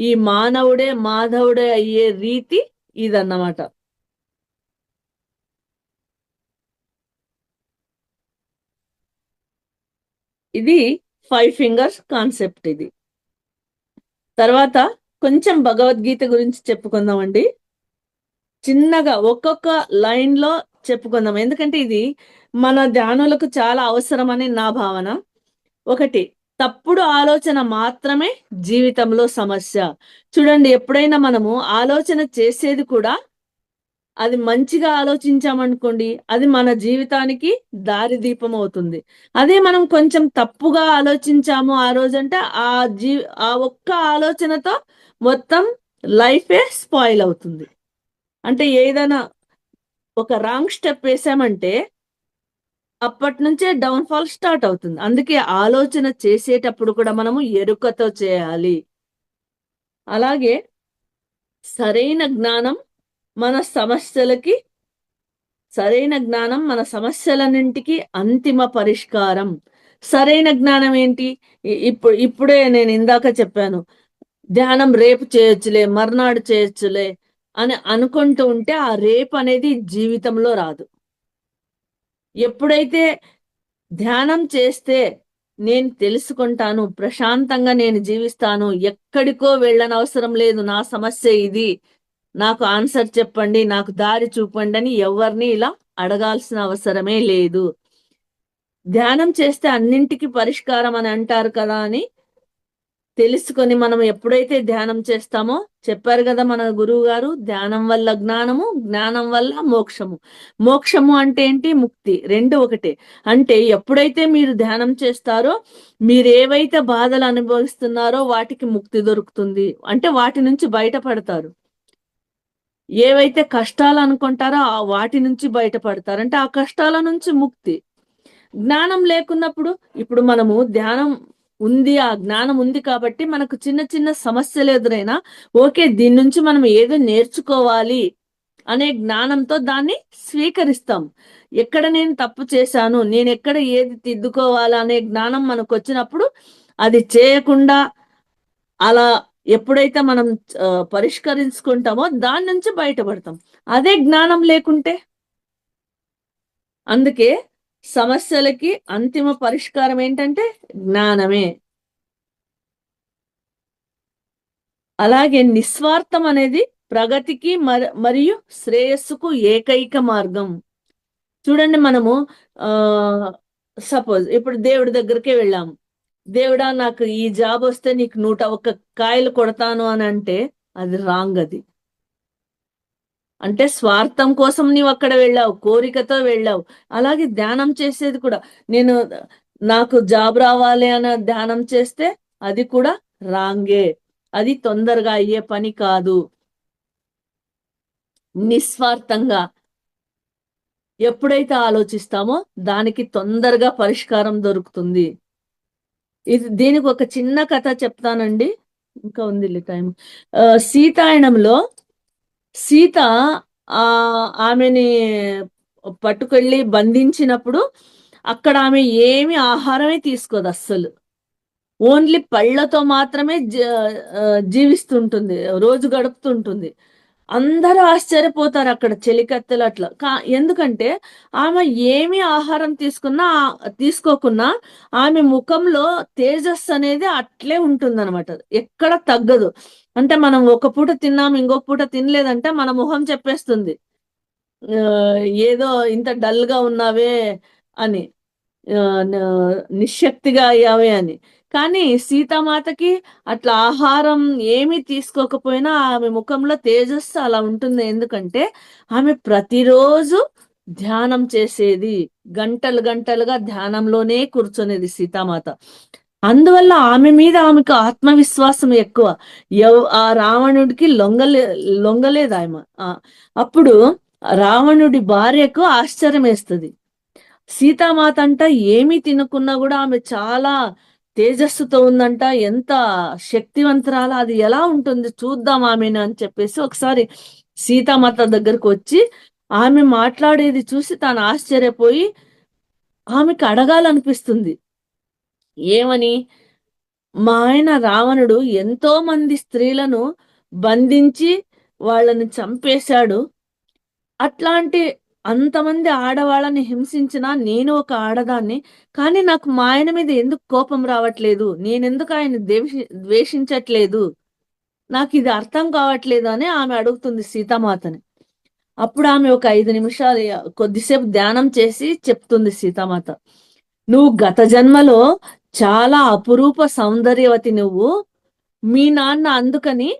ఈ మానవుడే మాధవుడే అయ్యే రీతి ఇదన్నమాట. ఇది 5 ఫింగర్స్ కాన్సెప్ట్ ఇది. తర్వాత కొంచెం భగవద్గీత గురించి చెప్పుకుందామండి. చిన్నగా ఒక్కొక్క లైన్ లో చెప్పుకుందాం, ఎందుకంటే ఇది మన ధ్యానులకు చాలా అవసరమని నా భావన. ఒకటి, తప్పుడు ఆలోచన మాత్రమే జీవితంలో సమస్య. చూడండి, ఎప్పుడైనా మనము ఆలోచన చేసేది కూడా అది మంచిగా ఆలోచించామనుకోండి, అది మన జీవితానికి దారిదీపం అవుతుంది. అదే మనం కొంచెం తప్పుగా ఆలోచించాము ఆ రోజంటే ఆ ఒక్క ఆలోచనతో మొత్తం లైఫే స్పాయిల్ అవుతుంది. అంటే ఏదైనా ఒక రాంగ్ స్టెప్ వేసామంటే అప్పటి నుంచే డౌన్ ఫాల్ స్టార్ట్ అవుతుంది. అందుకే ఆలోచన చేసేటప్పుడు కూడా మనము ఎరుకతో చేయాలి. అలాగే సరైన జ్ఞానం మన సమస్యలకి సరైన జ్ఞానం మన సమస్యలన్నింటికి అంతిమ పరిష్కారం. సరైన జ్ఞానం ఏంటి? ఇప్పుడే నేను ఇందాక చెప్పాను, ధ్యానం రేపు చేయొచ్చులే, మర్నాడు చేయొచ్చులే అని అనుకుంటూ ఉంటే ఆ రేపు అనేది జీవితంలో రాదు. ఎప్పుడైతే ధ్యానం చేస్తే నేను తెలుసుకుంటాను, ప్రశాంతంగా నేను జీవిస్తాను, ఎక్కడికో వెళ్ళనవసరం లేదు, నా సమస్య ఇది, నాకు ఆన్సర్ చెప్పండి, నాకు దారి చూపండి అని ఎవరిని ఇలా అడగాల్సిన అవసరమే లేదు. ధ్యానం చేస్తే అన్నింటికి పరిష్కారం అని అంటారు కదా అని తెలుసుకొని మనం ఎప్పుడైతే ధ్యానం చేస్తామో, చెప్పారు కదా మన గురువు గారు, ధ్యానం వల్ల జ్ఞానము, జ్ఞానం వల్ల మోక్షము. మోక్షము అంటే ఏంటి? ముక్తి. రెండు ఒకటే. అంటే ఎప్పుడైతే మీరు ధ్యానం చేస్తారో మీరు ఏవైతే బాధలు అనుభవిస్తున్నారో వాటికి ముక్తి దొరుకుతుంది, అంటే వాటి నుంచి బయటపడతారు. ఏవైతే కష్టాలు అనుకుంటారో వాటి నుంచి బయటపడతారు, అంటే ఆ కష్టాల నుంచి ముక్తి. జ్ఞానం లేకున్నప్పుడు, ఇప్పుడు మనము ధ్యానం ఉంది, ఆ జ్ఞానం ఉంది కాబట్టి మనకు చిన్న చిన్న సమస్యలు ఎదురైనా ఓకే, దీని నుంచి మనం ఏదో నేర్చుకోవాలి అనే జ్ఞానంతో దాన్ని స్వీకరిస్తాం. ఎక్కడ నేను తప్పు చేశాను, నేను ఎక్కడ ఏది దిద్దుకోవాలా అనే జ్ఞానం మనకు వచ్చినప్పుడు అది చేయకుండా అలా ఎప్పుడైతే మనం పరిష్కరించుకుంటామో దాని నుంచి బయటపడతాం. అదే జ్ఞానం లేకుంటే, అందుకే సమస్యలకి అంతిమ పరిష్కారం ఏంటంటే జ్ఞానమే. అలాగే నిస్వార్థం అనేది ప్రగతికి మరియు శ్రేయస్సుకు ఏకైక మార్గం. చూడండి, మనము ఆ సపోజ్ ఇప్పుడు దేవుడి దగ్గరికే వెళ్ళాము. దేవుడా, నాకు ఈ జాబ్ వస్తే నీకు 101 కాయలు కొడతాను అని అంటే అది రాంగ్. అది అంటే స్వార్థం కోసం నీవు అక్కడ వెళ్ళావు, కోరికతో వెళ్ళావు. అలాగే ధ్యానం చేసేది కూడా, నేను నాకు జాబ్ రావాలి అని ధ్యానం చేస్తే అది కూడా రాంగే. అది తొందరగా అయ్యే పని కాదు. నిస్వార్థంగా ఎప్పుడైతే ఆలోచిస్తామో దానికి తొందరగా పరిష్కారం దొరుకుతుంది. దీనికి ఒక చిన్న కథ చెప్తానండి. ఇంకా ఉంది టైం. సీతాయనంలో సీత ఆమెని పట్టుకెళ్ళి బంధించినప్పుడు అక్కడ ఆమె ఏమి ఆహారమే తీసుకోదు అస్సలు. ఓన్లీ పళ్ళతో మాత్రమే జీవిస్తుంటుంది, రోజు గడుపుతుంటుంది. అందరూ ఆశ్చర్యపోతారు అక్కడ చెలికత్తెలు అట్లా. ఎందుకంటే ఆమె ఏమి ఆహారం తీసుకోకున్నా ఆమె ముఖంలో తేజస్సు అనేది అట్లే ఉంటుందన్నమాట, ఎక్కడ తగ్గదు. అంటే మనం ఒక పూట తిన్నాము, ఇంకొక పూట తినలేదంటే మన ముఖం చెప్పేస్తుంది ఏదో ఇంత డల్ గా ఉన్నావే అని, నిశ్శక్తిగా అయ్యావే అని. కానీ సీతామాతకి అట్లా ఆహారం ఏమీ తీసుకోకపోయినా ఆమె ముఖంలో తేజస్సు అలా ఉంటుంది. ఎందుకంటే ఆమె ప్రతిరోజు ధ్యానం చేసేది, గంటలు గంటలుగా ధ్యానంలోనే కూర్చునేది సీతామాత. అందువల్ల ఆమె మీద ఆమెకు ఆత్మవిశ్వాసం ఎక్కువ. ఆ రావణుడికి లొంగలేదు ఆమె. అప్పుడు రావణుడి భార్యకు ఆశ్చర్యం వేస్తుంది. సీతామాత అంట ఏమీ తినకున్నా కూడా ఆమె చాలా తేజస్సుతో ఉందంట, ఎంత శక్తివంతురాలు, అది ఎలా ఉంటుంది చూద్దాం ఆమెను అని చెప్పేసి ఒకసారి సీతామాత దగ్గరకు వచ్చి ఆమె మాట్లాడేది చూసి తాను ఆశ్చర్యపోయి ఆమెకు అడగాలనిపిస్తుంది. ఏమని? మా ఆయన రావణుడు ఎంతో మంది స్త్రీలను బంధించి వాళ్ళని చంపేశాడు. అట్లాంటి అంతమంది ఆడవాళ్ళని హింసించిన నేను ఒక ఆడదాన్ని. కానీ నాకు మా ఆయన మీద ఎందుకు కోపం రావట్లేదు, నేనెందుకు ఆయన ద్వేషించట్లేదు, నాకు ఇది అర్థం కావట్లేదు అని ఆమె అడుగుతుంది సీతామాతని. అప్పుడు ఆమె ఒక 5 నిమిషాలు కొద్దిసేపు ధ్యానం చేసి చెప్తుంది సీతామాత, నువ్వు గత జన్మలో చాలా అపురూప సౌందర్యవతి నువ్వు. మీ నాన్న అందుకని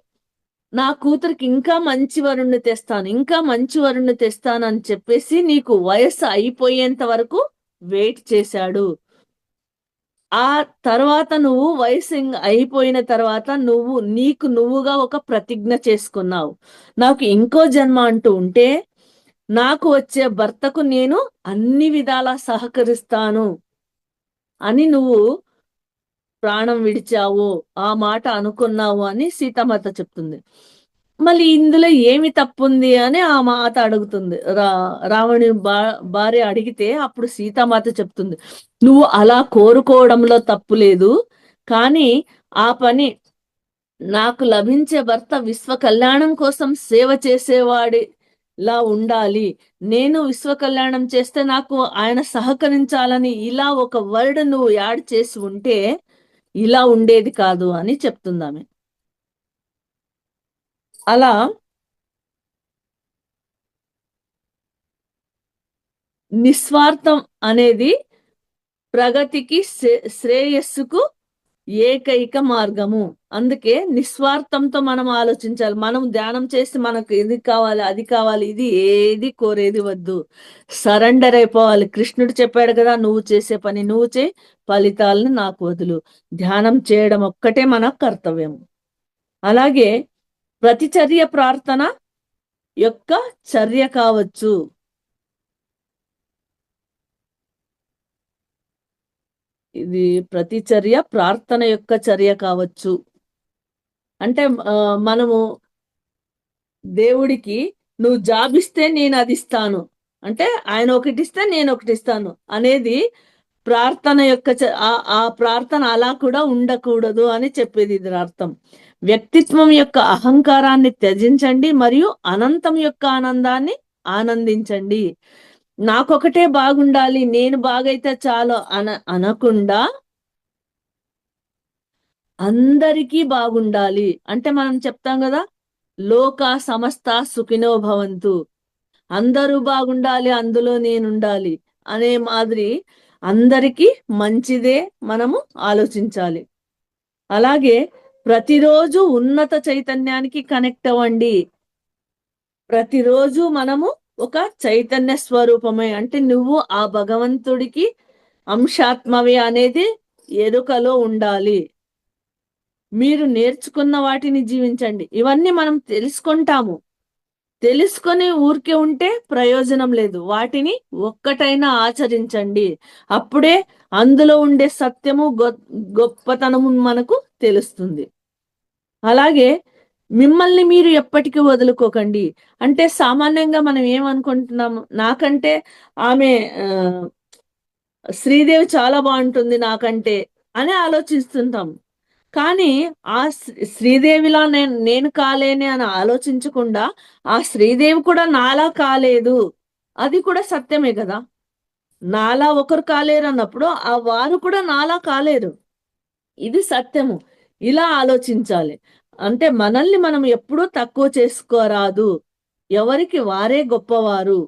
నా కూతురికి ఇంకా మంచి వరుణ్ణి తెస్తాను, ఇంకా మంచి వరుణ్ణి తెస్తాను అని చెప్పేసి నీకు వయస్సు అయిపోయేంత వరకు వెయిట్ చేశాడు. ఆ తర్వాత నువ్వు వయసు అయిపోయిన తర్వాత నీకు నువ్వుగా ఒక ప్రతిజ్ఞ చేసుకున్నావు, నాకు ఇంకో జన్మ అంటూ ఉంటే నాకు వచ్చే భర్తకు నేను అన్ని విధాలా సహకరిస్తాను అని నువ్వు ప్రాణం విడిచావు, ఆ మాట అనుకున్నావు అని సీతామాత చెప్తుంది. మళ్ళీ ఇందులో ఏమి తప్పుంది అని ఆ మాత అడుగుతుంది. రావణి భార్య అడిగితే అప్పుడు సీతామాత చెప్తుంది, నువ్వు అలా కోరుకోవడంలో తప్పు లేదు, కానీ ఆ పని నాకు లభించే భర్త విశ్వ కళ్యాణం కోసం సేవ చేసేవాడిలా ఉండాలి. నేను విశ్వ కళ్యాణం చేస్తే నాకు ఆయన సహకరించాలని ఇలా ఒక వర్డ్ నువ్వు యాడ్ చేసి ఉంటే ఇలా ఉండేది కాదు అని చెప్తుందామె. అలా నిస్వార్థం అనేది ప్రగతికి శ్రేయస్సుకు ఏకైక మార్గము. అందుకే నిస్వార్థంతో మనం ఆలోచించాలి. మనం ధ్యానం చేసి మనకు ఇది కావాలి, అది కావాలి, ఇది ఏది కోరేది వద్దు, సరెండర్ అయిపోవాలి. కృష్ణుడు చెప్పాడు కదా, నువ్వు చేసే పని నువ్వు చేయి, ఫలితాలను నాకు వదులు. ధ్యానం చేయడం ఒక్కటే మన కర్తవ్యం. అలాగే ప్రతిచర్య ప్రార్థన యొక్క చర్య కావచ్చు. ఇది ప్రతి చర్య ప్రార్థన యొక్క చర్య కావచ్చు. అంటే మనము దేవుడికి నువ్వు జాబ్ ఇస్తే నేను అది ఇస్తాను, అంటే ఆయన ఒకటి ఇస్తే నేను ఒకటి ఇస్తాను అనేది ప్రార్థన యొక్క ఆ ప్రార్థన అలా కూడా ఉండకూడదు అని చెప్పేది ఇది అర్థం. వ్యక్తిత్వం యొక్క అహంకారాన్ని త్యజించండి మరియు అనంతం యొక్క ఆనందాన్ని ఆనందించండి. నాకొకటే బాగుండాలి, నేను బాగైతే చాలు అనకుండా అందరికీ బాగుండాలి. అంటే మనం చెప్తాం కదా, లోక సమస్త సుఖినో భవంతు, అందరూ బాగుండాలి అందులో నేనుండాలి అనే మాదిరి అందరికీ మంచిదే మనము ఆలోచించాలి. అలాగే ప్రతిరోజు ఉన్నత చైతన్యానికి కనెక్ట్ అవ్వండి. ప్రతిరోజు మనము ఒక చైతన్య స్వరూపమే, అంటే నువ్వు ఆ భగవంతుడికి అంశాత్మవి అనేది ఎరుకలో ఉండాలి. మీరు నేర్చుకున్న వాటిని జీవించండి. ఇవన్నీ మనం తెలుసుకుంటాము, తెలుసుకొని ఊరికే ఉంటే ప్రయోజనం లేదు. వాటిని ఒక్కటైనా ఆచరించండి. అప్పుడే అందులో ఉండే సత్యము గొప్పతనము మనకు తెలుస్తుంది. అలాగే మిమ్మల్ని మీరు ఎప్పటికీ వదులుకోకండి. అంటే సామాన్యంగా మనం ఏమనుకుంటున్నాము, నాకంటే ఆమె శ్రీదేవి చాలా బాగుంటుంది నాకంటే అని ఆలోచిస్తుంటాం. కానీ ఆ శ్రీదేవిలా నేను కాలేనే అని ఆలోచించకుండా ఆ శ్రీదేవి కూడా నాలా కాలేదు, అది కూడా సత్యమే కదా. నాలా ఒకరు కాలేరు అన్నప్పుడు ఆ వారు కూడా నాలా కాలేరు, ఇది సత్యము. ఇలా ఆలోచించాలి. అంటే మనల్ని మనం ఎప్పుడూ తక్కువ చేసుకోరాదు, ఎవరికి వారే గొప్పవారు.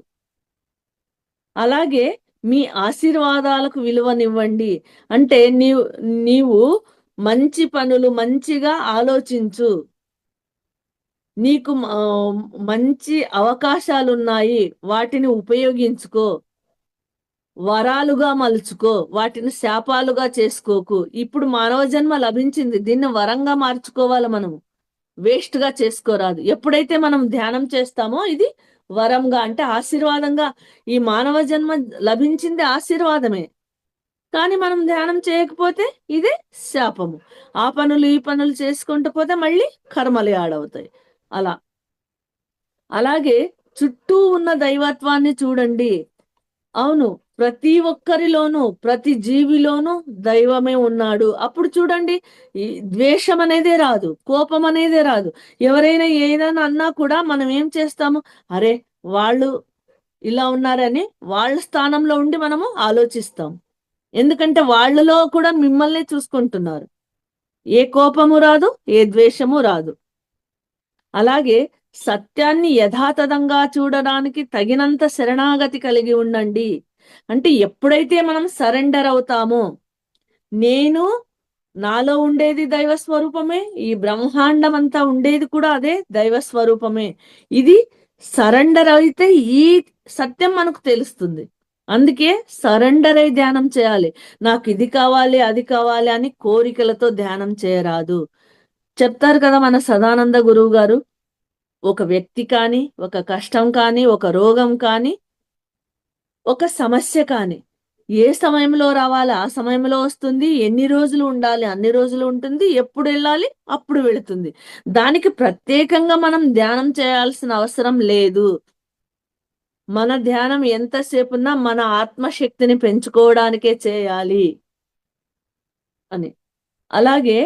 అలాగే మీ ఆశీర్వాదాలకు విలువనివ్వండి. అంటే నీవు మంచి పనులు మంచిగా ఆలోచించు. నీకు మంచి అవకాశాలున్నాయి, వాటిని ఉపయోగించుకో. వరాలుగా మలుచుకో, వాటిని శాపాలుగా చేసుకోకు. ఇప్పుడు మానవ జన్మ లభించింది, దీన్ని వరంగా మార్చుకోవాలి మనము, వేస్ట్ గా చేసుకోరాదు. ఎప్పుడైతే మనం ధ్యానం చేస్తామో ఇది వరంగా, అంటే ఆశీర్వాదంగా. ఈ మానవ జన్మ లభించింది ఆశీర్వాదమే, కానీ మనం ధ్యానం చేయకపోతే ఇదే శాపము. ఆ పనులు ఈ పనులు చేసుకుంటూ పోతే మళ్ళీ కర్మలు యాడవుతాయి. అలా అలాగే చుట్టూ ఉన్న దైవత్వాన్ని చూడండి. అవును, ప్రతి ఒక్కరిలోనూ ప్రతి జీవిలోనూ దైవమే ఉన్నాడు. అప్పుడు చూడండి, ఈ ద్వేషం అనేదే రాదు, కోపం అనేదే రాదు. ఎవరైనా ఏదైనా అన్నా కూడా మనం ఏం చేస్తాము, అరే వాళ్ళు ఇలా ఉన్నారని వాళ్ళ స్థానంలో ఉండి మనము ఆలోచిస్తాం. ఎందుకంటే వాళ్ళలో కూడా మిమ్మల్ని చూసుకుంటున్నారు. ఏ కోపము రాదు, ఏ ద్వేషము రాదు. అలాగే సత్యాన్ని యథాతథంగా చూడడానికి తగినంత శరణాగతి కలిగి ఉండండి. అంటే ఎప్పుడైతే మనం సరెండర్ అవుతామో, నేను నాలో ఉండేది దైవ స్వరూపమే, ఈ బ్రహ్మాండం అంతా ఉండేది కూడా అదే దైవ స్వరూపమే, ఇది సరెండర్ అయితే ఈ సత్యం మనకు తెలుస్తుంది. అందుకే సరెండర్ అయి ధ్యానం చేయాలి. నాకు ఇది కావాలి అది కావాలి అని కోరికలతో ధ్యానం చేయరాదు. చెప్తారు కదా మన సదానంద గురువు గారు, ఒక వ్యక్తి కానీ, ఒక కష్టం కానీ, ఒక రోగం కానీ, ఒక సమస్య కానీ ఏ సమయంలో రావాలి ఆ సమయంలో వస్తుంది, ఎన్ని రోజులు ఉండాలి అన్ని రోజులు ఉంటుంది, ఎప్పుడు వెళ్ళాలి అప్పుడు వెళుతుంది. దానికి ప్రత్యేకంగా మనం ధ్యానం చేయాల్సిన అవసరం లేదు. మన ధ్యానం ఎంతసేపు ఉన్నా మన ఆత్మశక్తిని పెంచుకోవడానికే చేయాలి అని. అలాగే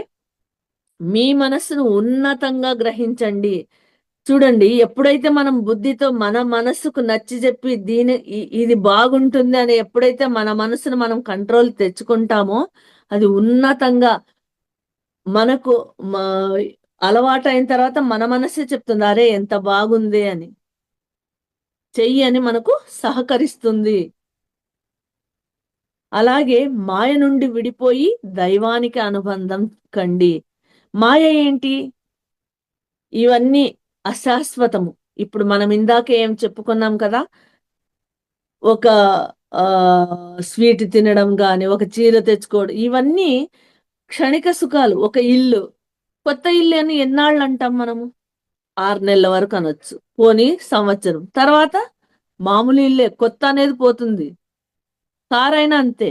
మీ మనసును ఉన్నతంగా గ్రహించండి. చూడండి, ఎప్పుడైతే మనం బుద్ధితో మన మనసుకు నచ్చి చెప్పి ఇది బాగుంటుంది అని ఎప్పుడైతే మన మనసును మనం కంట్రోల్ తెచ్చుకుంటామో, అది ఉన్నతంగా మనకు అలవాటైన తర్వాత మన మనసే చెప్తుంది, అరే ఎంత బాగుంది అని, చెయ్యి అని మనకు సహకరిస్తుంది. అలాగే మాయ నుండి విడిపోయి దైవానికి అనుబంధం కండి. మాయ ఏంటి? ఇవన్నీ అశాశ్వతము. ఇప్పుడు మనం ఇందాక ఏం చెప్పుకున్నాం కదా, ఒక స్వీట్ తినడం గాని, ఒక చీర తెచ్చుకోవడం, ఇవన్నీ క్షణిక సుఖాలు. ఒక ఇల్లు, కొత్త ఇల్లు అని ఎన్నాళ్ళు అంటాం మనము? 6 నెలల వరకు అనొచ్చు, పోనీ సంవత్సరం తర్వాత మామూలు ఇల్లే, కొత్త అనేది పోతుంది. కార్ అయినా అంతే,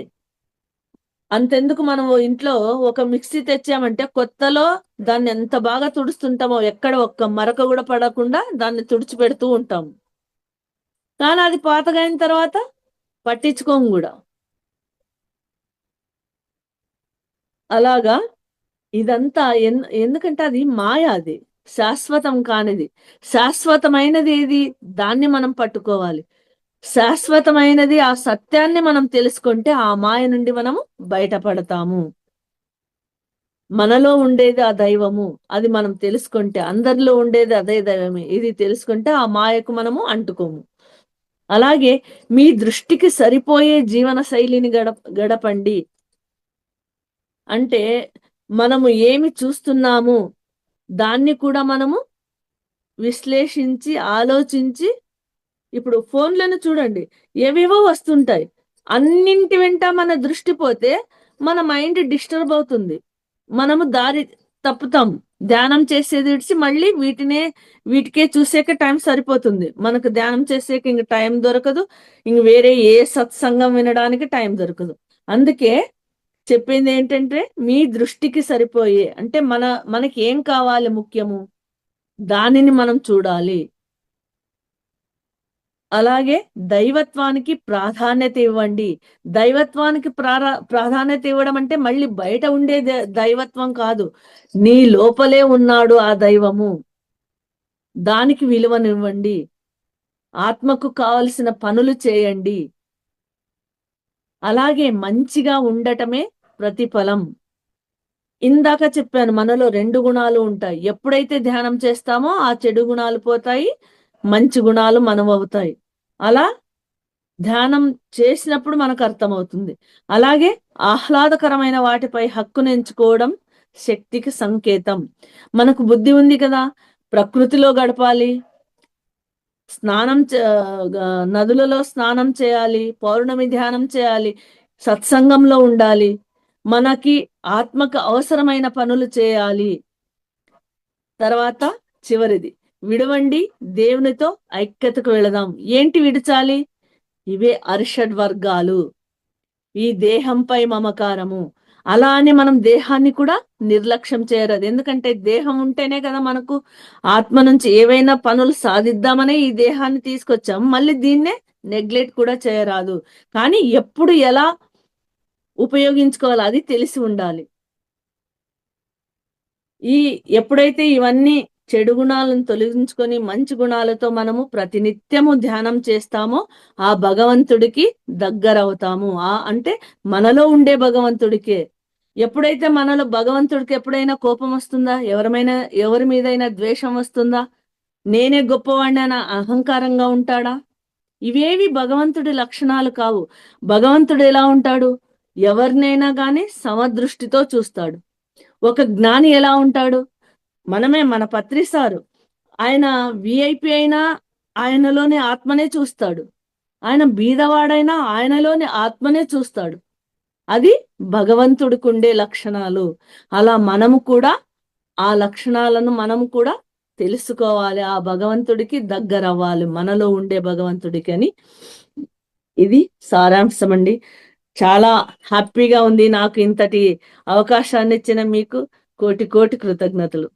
అంతెందుకు మనం ఇంట్లో ఒక మిక్సీ తెచ్చామంటే కొత్తలో దాన్ని ఎంత బాగా తుడుస్తుంటామో, ఎక్కడ ఒక్క మరక కూడా పడకుండా దాన్ని తుడిచిపెడుతూ ఉంటాం. కానీ అది పాతగయిన తర్వాత పట్టించుకోము గూడా. అలాగా ఇదంతా ఎందుకంటే అది మాయ అది. శాశ్వతం కానిది. శాశ్వతమైనది ఏది? దాన్ని మనం పట్టుకోవాలి. శాశ్వతమైనది ఆ సత్యాన్ని మనం తెలుసుకుంటే ఆ మాయ నుండి మనము బయటపడతాము. మనలో ఉండేది ఆ దైవము. అది మనం తెలుసుకుంటే అందరిలో ఉండేది అదే దైవమే. ఇది తెలుసుకుంటే ఆ మాయకు మనము అంటుకోము. అలాగే మీ దృష్టికి సరిపోయే జీవన శైలిని గడపండి. అంటే మనము ఏమి చూస్తున్నాము దాన్ని కూడా మనము విశ్లేషించి, ఆలోచించి ఇప్పుడు ఫోన్‌లను చూడండి. ఏవేవో వస్తుంటాయి. అన్నింటి వెంట మన దృష్టి పోతే మన మైండ్ డిస్టర్బ్ అవుతుంది. మనము దారి తప్పుతాం. ధ్యానం చేసేది విడిచి మళ్ళీ వీటికే చూసేకే టైం సరిపోతుంది. మనకు ధ్యానం చేసేకి ఇంక టైం దొరకదు. ఇంక వేరే ఏ సత్సంగం వినడానికి టైం దొరకదు. అందుకే చెప్పిందేంటంటే మీ దృష్టికి సరిపోయే అంటే మనకి ఏం కావాలి ముఖ్యము? దానిని మనం చూడాలి. అలాగే దైవత్వానికి ప్రాధాన్యత ఇవ్వండి. దైవత్వానికి ప్రాధాన్యత ఇవ్వడం అంటే మళ్ళీ బయట ఉండే దైవత్వం కాదు. నీ లోపలే ఉన్నాడు ఆ దైవము. దానికి విలువనివ్వండి. ఆత్మకు కావలసిన పనులు చేయండి. అలాగే మంచిగా ఉండటమే ప్రతిఫలం. ఇందాక చెప్పాను మనలో 2 గుణాలు ఉంటాయి. ఎప్పుడైతే ధ్యానం చేస్తామో ఆ చెడు గుణాలు పోతాయి. మంచి గుణాలు మనమవుతాయి. అలా ధ్యానం చేసినప్పుడు మనకు అర్థమవుతుంది. అలాగే ఆహ్లాదకరమైన వాటిపై హక్కును ఎంచుకోవడం శక్తికి సంకేతం. మనకు బుద్ధి ఉంది కదా! ప్రకృతిలో గడపాలి. స్నానం చే నదులలో స్నానం చేయాలి. పౌర్ణమి ధ్యానం చేయాలి. సత్సంగంలో ఉండాలి. మనకి ఆత్మకు అవసరమైన పనులు చేయాలి. తర్వాత చివరిది విడవండి దేవునితో ఐక్యతకు వెళదాం. ఏంటి విడచాలి? ఇవే అరిషడ్ వర్గాలు. ఈ దేహంపై మమకారము. అలా అని మనం దేహాన్ని కూడా నిర్లక్ష్యం చేయరాదు. ఎందుకంటే దేహం ఉంటేనే కదా మనకు ఆత్మ నుంచి ఏవైనా పనులు సాధిద్దామనే ఈ దేహాన్ని తీసుకొచ్చాం. మళ్ళీ దీన్నే నెగ్లెక్ట్ కూడా చేయరాదు. కానీ ఎప్పుడు ఎలా ఉపయోగించుకోవాలో అది తెలిసి ఉండాలి. ఈ ఎప్పుడైతే ఇవన్నీ చెడు గుణాలను తొలగించుకొని మంచి గుణాలతో మనము ప్రతినిత్యము ధ్యానం చేస్తామో ఆ భగవంతుడికి దగ్గరవుతాము. అంటే మనలో ఉండే భగవంతుడికే. ఎప్పుడైతే మనలో భగవంతుడికి ఎప్పుడైనా కోపం వస్తుందా? ఎవరి మీదైనా ద్వేషం వస్తుందా? నేనే గొప్పవాడిని అన్న అహంకారంగా ఉంటాడా? ఇవేవి భగవంతుడి లక్షణాలు కావు. భగవంతుడు ఎలా ఉంటాడు? ఎవరినైనా గాని సమదృష్టితో చూస్తాడు. ఒక జ్ఞాని ఎలా ఉంటాడు? మన పత్రి సారు. ఆయన విఐపి అయినా ఆయనలోని ఆత్మనే చూస్తాడు. ఆయన బీదవాడైనా ఆయనలోని ఆత్మనే చూస్తాడు. అది భగవంతుడికి ఉండే లక్షణాలు. అలా మనము కూడా ఆ లక్షణాలను మనము కూడా తెలుసుకోవాలి. ఆ భగవంతుడికి దగ్గరవ్వాలి. మనలో ఉండే భగవంతుడికి అని. ఇది సారాంశం అండి. చాలా హ్యాపీగా ఉంది. నాకు ఇంతటి అవకాశాన్ని ఇచ్చిన మీకు కోటి కోటి కృతజ్ఞతలు.